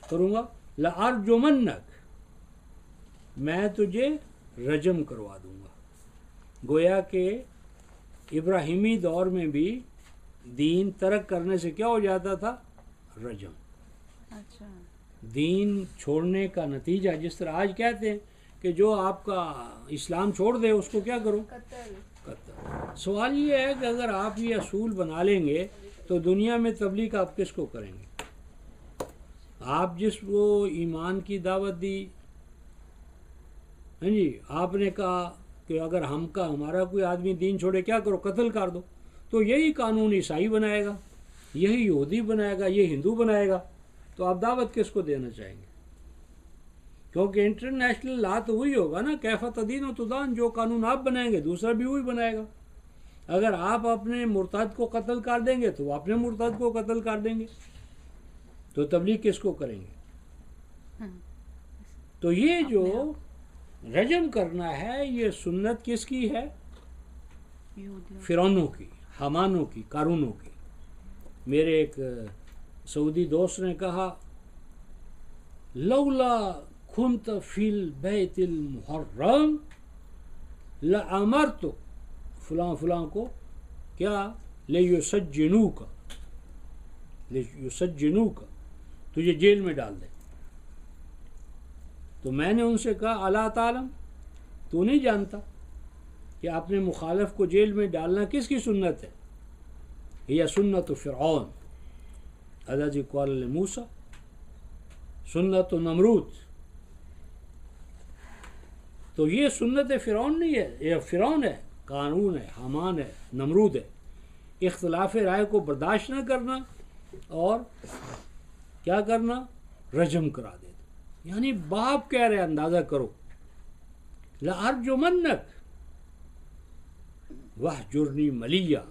کروں گا لَأَرْجُمَنَّكَ، میں تجھے رجم کروا دوں گا۔ گویا کہ ابراہیمی دور میں بھی دین ترک کرنے سے کیا ہو جاتا تھا؟ رجم۔ اچھا، دین چھوڑنے کا نتیجہ، جس طرح آج کہتے ہیں کہ جو آپ کا اسلام چھوڑ دے اس کو کیا کرو؟ قتل۔ سوال یہ ہے کہ اگر آپ یہ اصول بنا لیں گے تو دنیا میں تبلیغ آپ کس کو کریں گے؟ آپ جس کو ایمان کی دعوت دی، ہاں جی، آپ نے کہا کہ اگر ہمارا کوئی آدمی دین چھوڑے کیا کرو؟ قتل کر دو، تو یہی قانون عیسائی بنائے گا، یہی یہودی بنائے گا، یہ ہندو بنائے گا، تو آپ دعوت کس کو دینا چاہیں گے؟ کیونکہ انٹرنیشنل لا تو وہی ہوگا نا، کیف تدین و تدان، جو قانون آپ بنائیں گے دوسرا بھی وہی بنائے گا۔ اگر آپ اپنے مرتد کو قتل کر دیں گے تو وہ اپنے مرتد کو قتل کر دیں گے، تو تبلیغ کس کو کریں گے؟ تو یہ جو رجم کرنا ہے یہ سنت کس کی ہے؟ فرعونوں کی، حامانوں کی، قارونوں کی۔ میرے ایک سعودی دوست نے کہا لولا كنت في البيت المحرم لأمرت فلاں فلاں کو کیا لیسجنوک، تجھے جیل میں ڈال دیں۔ تو میں نے ان سے کہا الا تعلم، تو نہیں جانتا کہ اپنے مخالف کو جیل میں ڈالنا کس کی سنت ہے؟ یہ سنت فرعون الذی قال لموسیٰ، سنت نمرود۔ تو یہ سنت فرعون نہیں ہے، یہ فرعون ہے، قانون ہے، حامان ہے، نمرود ہے۔ اختلاف رائے کو برداشت نہ کرنا اور کیا کرنا؟ رجم کرا دے دو۔ یعنی باپ کہہ رہے، اندازہ کرو، لَأَرْجُمَنَّكَ وَاهْجُرْنِي مَلِيًّا،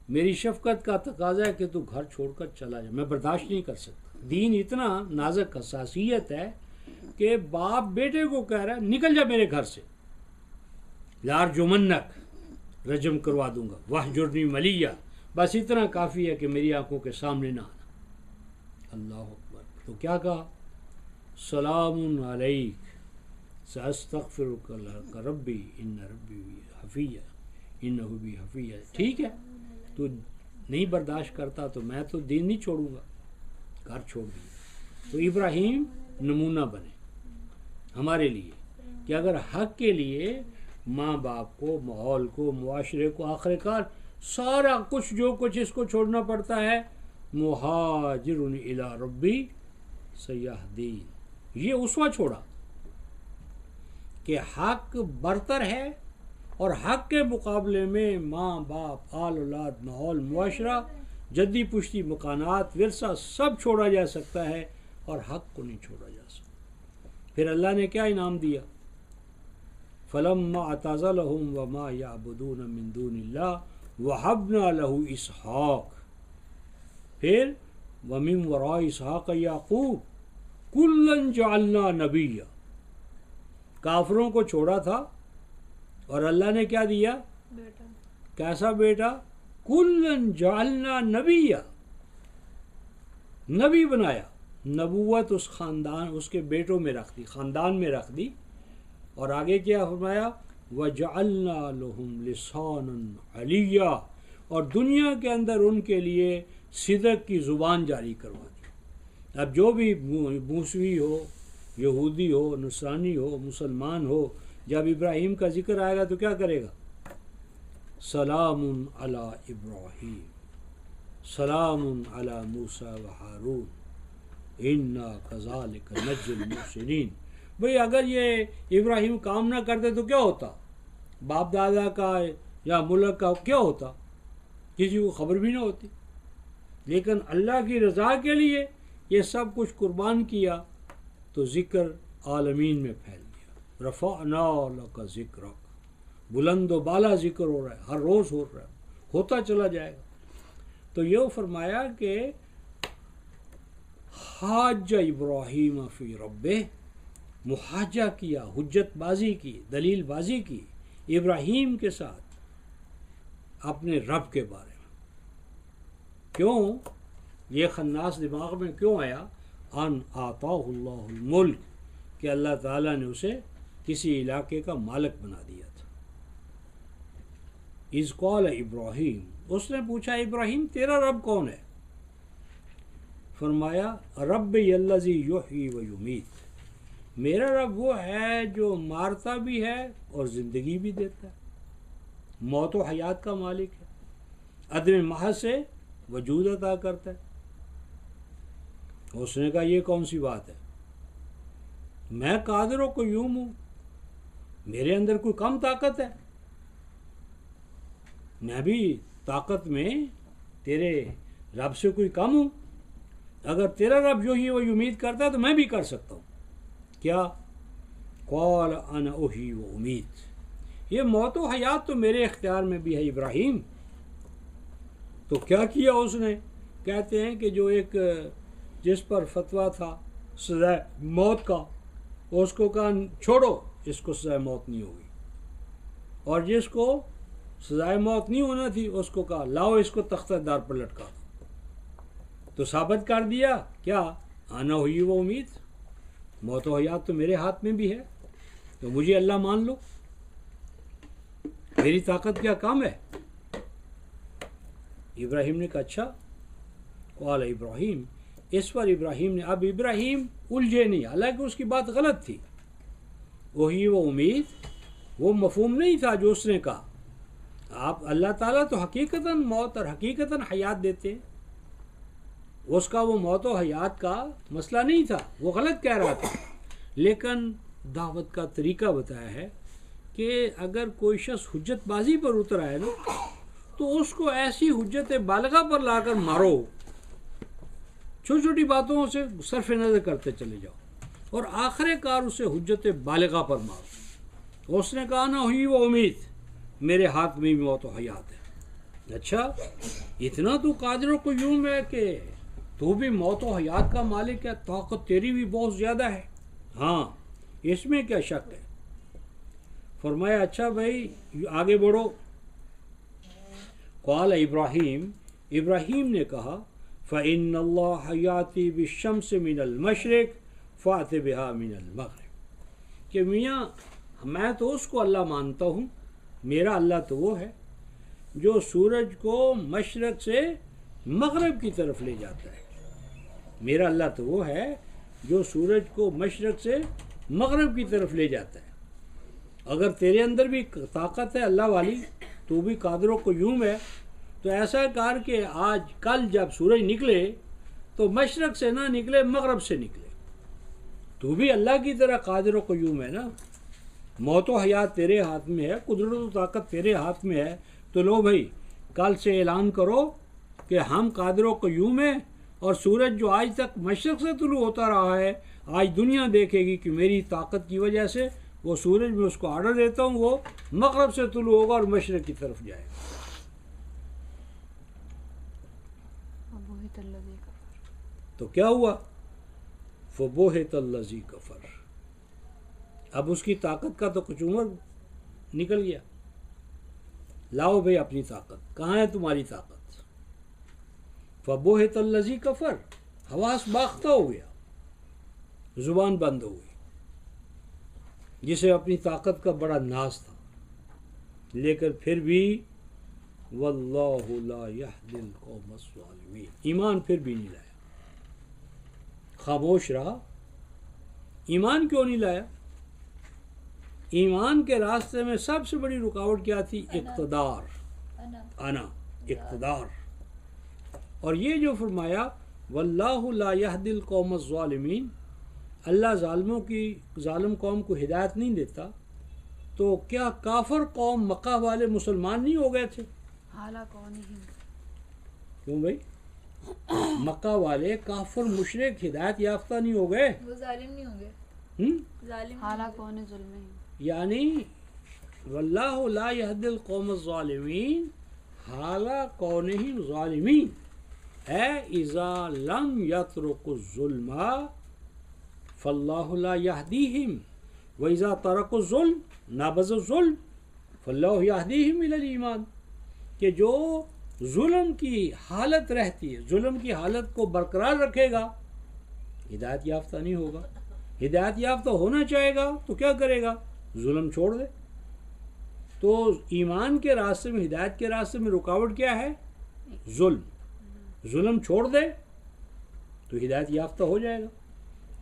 میری شفقت کا تقاضا ہے کہ تو گھر چھوڑ کر چلا جا، میں برداشت نہیں کر سکتا۔ دین اتنا نازک حساسیت ہے کہ باپ بیٹے کو کہہ رہا ہے نکل جا میرے گھر سے، لَأَرْجُمَنَّكَ، رجم کروا دوں گا، وَاهْجُرْنِي مَلِيًّا، بس اتنا کافی ہے کہ میری آنکھوں کے سامنے نہ آنا۔ اللہ اکبر۔ تو کیا کہا؟ سلام علیک سأستغفرک لک ربی ان ربی حفیظ انہ بی حفیظ۔ ٹھیک ہے، تو نہیں برداشت کرتا تو میں تو دین نہیں چھوڑوں گا، گھر چھوڑ دیا۔ تو ابراہیم نمونہ بنے ہمارے لیے کہ اگر حق کے لیے ماں باپ کو، ماحول کو، معاشرے کو، آخر کار سارا کچھ جو کچھ اس کو چھوڑنا پڑتا ہے، مہاجر الی ربی سیہدین، یہ اسوہ چھوڑا کہ حق برتر ہے، اور حق کے مقابلے میں ماں باپ، آل اولاد، ماحول، معاشرہ، جدی پشتی مکانات، ورثہ سب چھوڑا جا سکتا ہے، اور حق کو نہیں چھوڑا جا سکتا۔ پھر اللہ نے کیا انعام دیا؟ فَلَمَّا اعْتَزَلَهُمْ وَمَا يَعْبُدُونَ مِن دُونِ اللَّهِ وَهَبْنَا لَهُ إِسْحَاقَ، پھر وَمِن وَرَاءِ إِسْحَاقَ يَعْقُوبَ كُلًّا جَعَلْنَا نَبِيًّا، کافروں کو چھوڑا تھا اور اللہ نے کیا دیا؟ کیسا بیٹا؟ کُلًّا جَعَلْنَا نَبِيًّا، نبی بنایا۔ نبوت اس خاندان، اس کے بیٹوں میں رکھ دی، خاندان میں رکھ دی، اور آگے کیا فرمایا؟ وَجَعَلْنَا لَهُمْ لِسَانًا عَلِيًّا، اور دنیا کے اندر ان کے لیے صدق کی زبان جاری کروا دی۔ اب جو بھی موسوی ہو، یہودی ہو، نصرانی ہو، مسلمان ہو، جب ابراہیم کا ذکر آئے گا تو کیا کرے گا؟ سلام علی ابراہیم، سلام علی موسیٰ و ہارون، انا کذالک نجزی المحسنین. بھئی اگر یہ ابراہیم کام نہ کرتے تو کیا ہوتا؟ باپ دادا کا یا ملک کا کیا ہوتا؟ کسی کو خبر بھی نہ ہوتی. لیکن اللہ کی رضا کے لیے یہ سب کچھ قربان کیا تو ذکر عالمین میں پھیل گیا. رفعنا لک ذکرک، بلند و بالا ذکر ہو رہا ہے، ہر روز ہو رہا ہے، ہوتا چلا جائے گا. تو یہ فرمایا کہ حاج ابراہیم فی ربہ، محاجہ کیا، حجت بازی کی، دلیل بازی کی ابراہیم کے ساتھ اپنے رب کے بارے میں. کیوں یہ خناس دماغ میں کیوں آیا؟ ان آتاہ اللہ الملک، کہ اللہ تعالیٰ نے اسے کسی علاقے کا مالک بنا دیا تھا. اذ قال ابراہیم، اس نے پوچھا ابراہیم تیرا رب کون ہے؟ فرمایا رب الذی یحیی و یمیت، میرا رب وہ ہے جو مارتا بھی ہے اور زندگی بھی دیتا ہے، موت و حیات کا مالک ہے، عدم محض سے وجود عطا کرتا ہے. اس نے کہا یہ کون سی بات ہے؟ میں قادر و قیوم ہوں، میرے اندر کوئی کم طاقت ہے؟ میں بھی طاقت میں تیرے رب سے کوئی کم ہوں؟ اگر تیرا رب جو ہی وہ امید کرتا ہے تو میں بھی کر سکتا ہوں. کیا؟ قال انا احیی و امیت، یہ موت و حیات تو میرے اختیار میں بھی ہے ابراہیم. تو کیا کیا اس نے؟ کہتے ہیں کہ جو ایک جس پر فتویٰ تھا سزائے موت کا، اس کو کہا چھوڑو اس کو سزائے موت نہیں ہوگی، اور جس کو سزائے موت نہیں ہونا تھی اس کو کہا لاؤ اس کو تختہ دار پر لٹکا دو. تو ثابت کر دیا کیا؟ آنا ہوئی وہ امید، موت و حیات تو میرے ہاتھ میں بھی ہے، تو مجھے اللہ مان لو، میری طاقت کیا کام ہے؟ ابراہیم نے کہا اچھا. قال ابراہیم، اس پر ابراہیم نے، اب ابراہیم الجھے نہیں، حالانکہ اس کی بات غلط تھی. وہی وہ امید وہ مفہوم نہیں تھا جو اس نے کہا. آپ اللہ تعالیٰ تو حقیقتاً موت اور حقیقتاً حیات دیتے ہیں، اس کا وہ موت و حیات کا مسئلہ نہیں تھا، وہ غلط کہہ رہا تھا. لیکن دعوت کا طریقہ بتایا ہے کہ اگر کوئی شخص حجت بازی پر اتر آئے نا تو اس کو ایسی حجت بالغہ پر لا کر مارو، چھوٹی چھوٹی باتوں سے صرف نظر کرتے چلے جاؤ اور آخر کار اسے حجت بالغہ پر مارو. اس نے کہا نہ ہوئی وہ امید، میرے ہاتھ میں بھی موت و حیات ہے. اچھا اتنا تو قادر و قیوم ہے کہ تو بھی موت و حیات کا مالک ہے، طاقت تیری بھی بہت زیادہ ہے. ہاں اس میں کیا شک ہے؟ فرمایا اچھا بھائی آگے بڑھو. قال ابراہیم، ابراہیم نے کہا فإن اللہ یاتی بالشمس من المشرق فأت بها من المغرب، کہ میاں میں تو اس کو اللہ مانتا ہوں، میرا اللہ تو وہ ہے جو سورج کو مشرق سے مغرب کی طرف لے جاتا ہے. میرا اللہ تو وہ ہے جو سورج کو مشرق سے مغرب کی طرف لے جاتا ہے. اگر تیرے اندر بھی طاقت ہے اللہ والی، تو بھی قادر و قیوم ہے، تو ایسا کر کہ آج کل جب سورج نکلے تو مشرق سے نہ نکلے مغرب سے نکلے. تو بھی اللہ کی طرح قادر و قیوم ہے نا، موت و حیات تیرے ہاتھ میں ہے، قدرت و طاقت تیرے ہاتھ میں ہے. تو لو بھائی کل سے اعلان کرو کہ ہم قادر و قیوم ہیں، اور سورج جو آج تک مشرق سے طلوع ہوتا رہا ہے آج دنیا دیکھے گی کہ میری طاقت کی وجہ سے وہ سورج میں اس کو آرڈر دیتا ہوں وہ مغرب سے طلوع ہوگا اور مشرق کی طرف جائے گا. تو کیا ہوا؟ فبہت الذی کفر، اب اس کی طاقت کا تو کچھ عمر نکل گیا. لاؤ بھائی اپنی طاقت، کہاں ہے تمہاری طاقت؟ فبہت الذی کفر، حواس باختہ ہو گیا، زبان بند ہو گئی، جسے اپنی طاقت کا بڑا ناز تھا، لیکن پھر بھی واللہ لا یہدی القوم الظالمین، ایمان پھر بھی نہیں لایا، خاموش رہا. ایمان کیوں نہیں لایا؟ ایمان کے راستے میں سب سے بڑی رکاوٹ کیا تھی؟ اقتدار، انا، اقتدار. اور یہ جو فرمایا واللہ لا یہدی القوم الظالمین، اللہ ظالم قوم کو ہدایت نہیں دیتا، تو کیا کافر قوم مکہ والے مسلمان نہیں ہو گئے تھے؟ کیوں بھائی؟ مکہ والے کافر مشرک ہدایت یافتہ نہیں ہو گئے؟ وہ ظالم نہیں ہوں گے، یعنی واللہ لا یہدی القوم الظالمین حالا کونہم ظالمین، اے اذا لم یترکوا الظلم فاللہ لا یہدیہم واذا ترکوا الظلم نبذ الظلم فاللہ یہدیہم الی الایمان، کہ جو ظلم کی حالت رہتی ہے، ظلم کی حالت کو برقرار رکھے گا، ہدایت یافتہ نہیں ہوگا۔ ہدایت یافتہ ہونا چاہے گا تو کیا کرے گا؟ ظلم چھوڑ دے۔ تو ایمان کے راستے میں، ہدایت کے راستے میں رکاوٹ کیا ہے؟ ظلم چھوڑ دے تو ہدایت یافتہ ہو جائے گا۔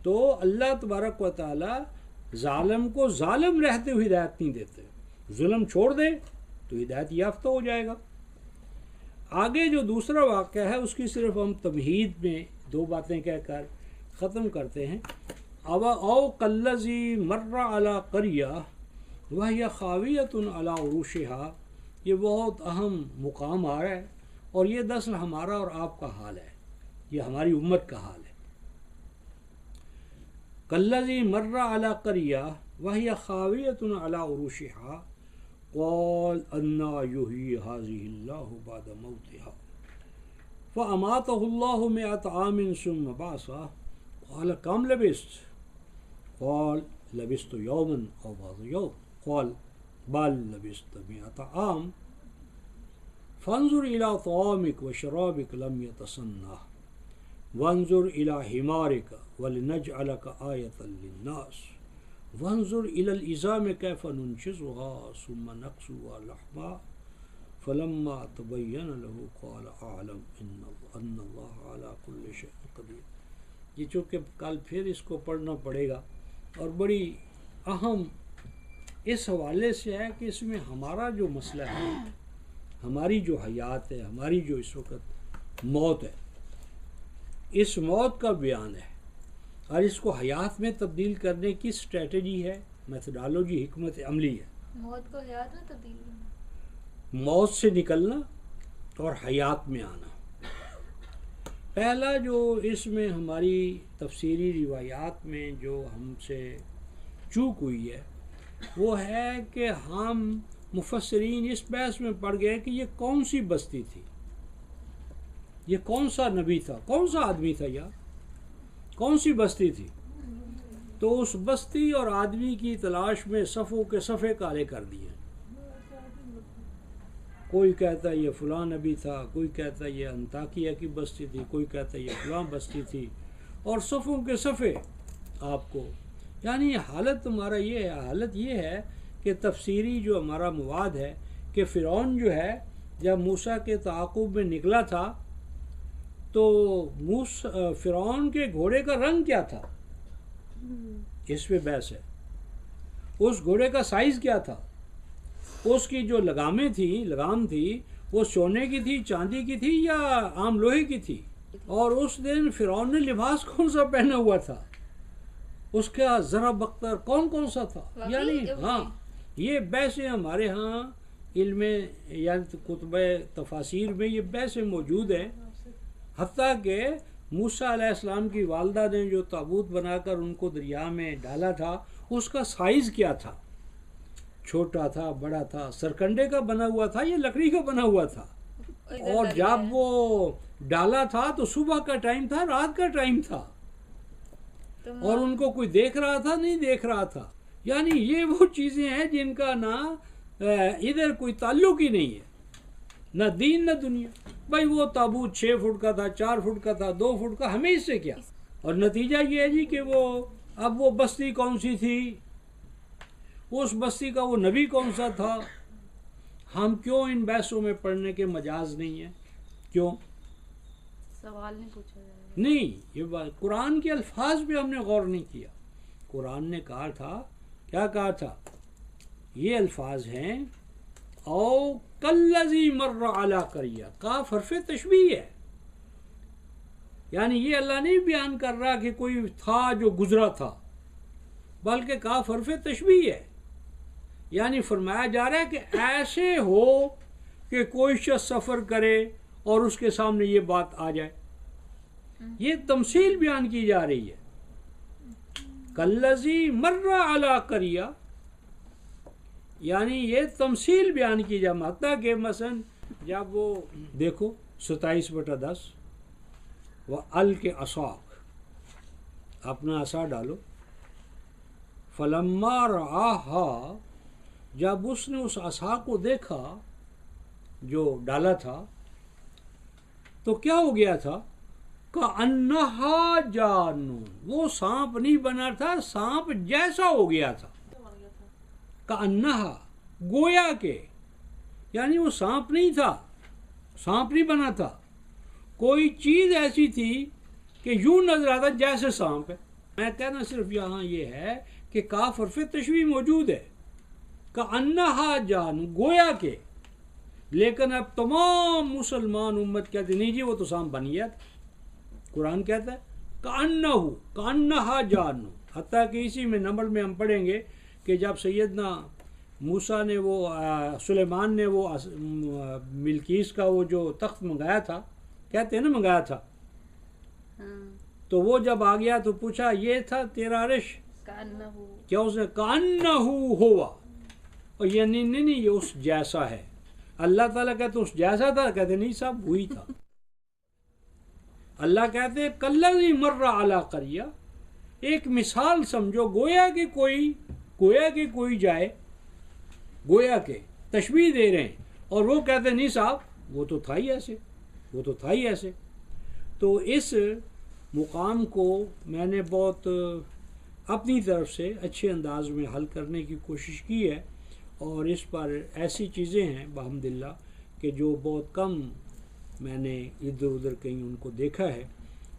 تو اللہ تبارک و تعالی ظالم کو ظالم رہتے ہوئے ہدایت نہیں دیتے، ظلم چھوڑ دے تو ہدایت یافتہ ہو جائے گا۔ آگے جو دوسرا واقعہ ہے اس کی صرف ہم تمہید میں دو باتیں کہہ کر ختم کرتے ہیں۔ او کالذی مر علی قریہ وہی خاویۃ علی عروشہا، یہ بہت اہم مقام آ رہا ہے، اور یہ دراصل ہمارا اور آپ کا حال ہے، یہ ہماری امت کا حال ہے۔ کالذی مر علی قریہ وہی خاویۃ علی عروشہا قال انا یحیی ھذہ اللہ بعد موتہا فاماتہ اللہ مئۃ عام ثم بعثہ قال کم لبثت قال لبثت یوما او بعض یوم قال بل لبثت مئۃ عام فانظر الى طعامک وشرابک لم یتصنع وانظر الى حمارک ولنجعلک آیۃ للناس وانظر الى العظام کیف ننشزها ثم نکسوها لحما فلما تبین له قال اعلم ان اللہ علی کل شیء قدیر۔ یہ چونکہ کل پھر اس کو پڑھنا پڑے گا، اور بڑی اہم اس حوالے سے ہے کہ اس میں ہمارا جو مسئلہ ہے، ہماری جو حیات ہے، ہماری جو اس وقت موت ہے، اس موت کا بیان ہے، اور اس کو حیات میں تبدیل کرنے کی اسٹریٹجی ہے، میتھڈالوجی، حکمت عملی ہے۔ موت کو حیات میں تبدیل کرنا، موت سے نکلنا اور حیات میں آنا۔ پہلا جو اس میں ہماری تفسیری روایات میں جو ہم سے چوک ہوئی ہے وہ ہے کہ ہم مفسرین اس بحث میں پڑ گئے کہ یہ کون سی بستی تھی، یہ کون سا نبی تھا، کون سا آدمی تھا، یا کون سی بستی تھی۔ تو اس بستی اور آدمی کی تلاش میں صفوں کے صفے کالے کر دیے، کوئی کہتا ہے یہ فلاں نبی تھا، کوئی کہتا ہے یہ انطاکیہ کی بستی تھی، کوئی کہتا ہے یہ فلاں بستی تھی، اور صفوں کے صفے آپ کو، یعنی حالت ہمارا یہ ہے، حالت یہ ہے کہ تفسیری جو ہمارا مواد ہے کہ فرعون جو ہے جب موسیٰ کے تعاقب میں نکلا تھا تو فرعون کے گھوڑے کا رنگ کیا تھا، اس پہ بحث ہے۔ اس گھوڑے کا سائز کیا تھا، اس کی جو لگام تھی وہ سونے کی تھی، چاندی کی تھی، یا عام لوہے کی تھی، اور اس دن فرعون نے لباس کون سا پہنا ہوا تھا، اس کا ذرا بختر کون سا تھا، یعنی ہاں یہ بحثیں ہمارے ہاں علم یعنی کتب تفاسیر میں یہ بحثیں موجود ہیں، حتیٰ کہ موسیٰ علیہ السلام کی والدہ نے جو تابوت بنا کر ان کو دریا میں ڈالا تھا اس کا سائز کیا تھا، چھوٹا تھا، بڑا تھا، سرکنڈے کا بنا ہوا تھا یا لکڑی کا بنا ہوا تھا، اور جب وہ ڈالا تھا تو صبح کا ٹائم تھا، رات کا ٹائم تھا، اور ان کو کوئی دیکھ رہا تھا نہیں دیکھ رہا تھا، یعنی یہ وہ چیزیں ہیں جن کا نہ ادھر کوئی تعلق ہی نہیں ہے، نہ دین نہ دنیا۔ بھائی وہ تابوت 6 فٹ کا تھا، 4 فٹ کا تھا، 2 فٹ کا، ہمیں اس سے کیا؟ اور نتیجہ یہ ہے جی کہ اب وہ بستی کون سی تھی، اس بستی کا وہ نبی کون سا تھا، ہم کیوں ان بحثوں میں پڑھنے کے مجاز نہیں ہیں؟ کیوں؟ سوال نہیں پوچھا جائے گا، نہیں، یہ بات قرآن کے الفاظ پہ ہم نے غور نہیں کیا۔ قرآن نے کہا تھا، کیا کہا تھا؟ یہ الفاظ ہیں او کالذی مر علی قریہ، کاف حرف تشبیہ ہے، یعنی یہ اللہ نہیں بیان کر رہا کہ کوئی تھا جو گزرا تھا، بلکہ کاف حرف تشبیہ ہے، یعنی فرمایا جا رہا ہے کہ ایسے ہو کہ کوئی شخص سفر کرے اور اس کے سامنے یہ بات آ جائے، یہ تمثیل بیان کی جا رہی ہے. کالذی مر علی قریہ، یعنی یہ تمثیل بیان کی جا، حتیٰ کہ مثلا جب وہ دیکھو 27/10 وَأَلْقِ عَصَاكَ، اپنا عصا ڈالو، فَلَمَّا رَآهَا، جب اس نے اس عصا کو دیکھا جو ڈالا تھا تو کیا ہو گیا تھا؟ كَأَنَّهَا جَانٌ، وہ سانپ نہیں بنا تھا، سانپ جیسا ہو گیا تھا. كَأَنَّهَا، گویا کہ، یعنی وہ سانپ نہیں تھا، سانپ نہیں بنا تھا، کوئی چیز ایسی تھی کہ یوں نظر آتا جیسے سانپ ہے. میں کہنا صرف یہاں یہ ہے کہ کاف حرف تشبیہ موجود ہے، كَأَنَّهَا جَانٌ، گویا کہ. لیکن اب تمام مسلمان امت کہتے نہیں جی وہ تو سانپ بن گیا تھا. قرآن کہتا ہے كَأَنَّهَا جَانٌ، حتیٰ کہ اسی میں نمبر میں ہم پڑھیں گے کہ جب سیدنا موسیٰ نے وہ سلیمان نے وہ ملکیس کا وہ جو تخت منگایا تھا، کہتے ہیں نا منگایا تھا، تو وہ جب آ گیا تو پوچھا یہ تھا تیرا عرش؟ کیا اس نے کَأَنَّهُ ہوا، اور یہ نہیں یہ اس جیسا ہے. اللہ تعالیٰ کہتے اس جیسا تھا، کہتے نہیں صاحب وہی تھا. اللہ کہتے کالذی مر علی قریہ، ایک مثال سمجھو، گویا کہ کوئی جائے، گویا کہ تشبیہ دے رہے ہیں، اور وہ کہتے نہیں صاحب وہ تو تھا ہی ایسے، وہ تو تھا ہی ایسے. تو اس مقام کو میں نے بہت اپنی طرف سے اچھے انداز میں حل کرنے کی کوشش کی ہے، اور اس پر ایسی چیزیں ہیں بحمداللہ کہ جو بہت کم میں نے ادھر ادھر کہیں ان کو دیکھا ہے.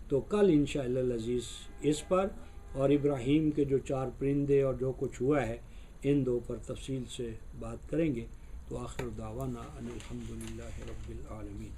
تو کل انشاءاللہ العزیز اس پر اور ابراہیم کے جو 4 پرندے اور جو کچھ ہوا ہے ان 2 پر تفصیل سے بات کریں گے. تو آخر دعوانا ان الحمدللہ رب العالمین.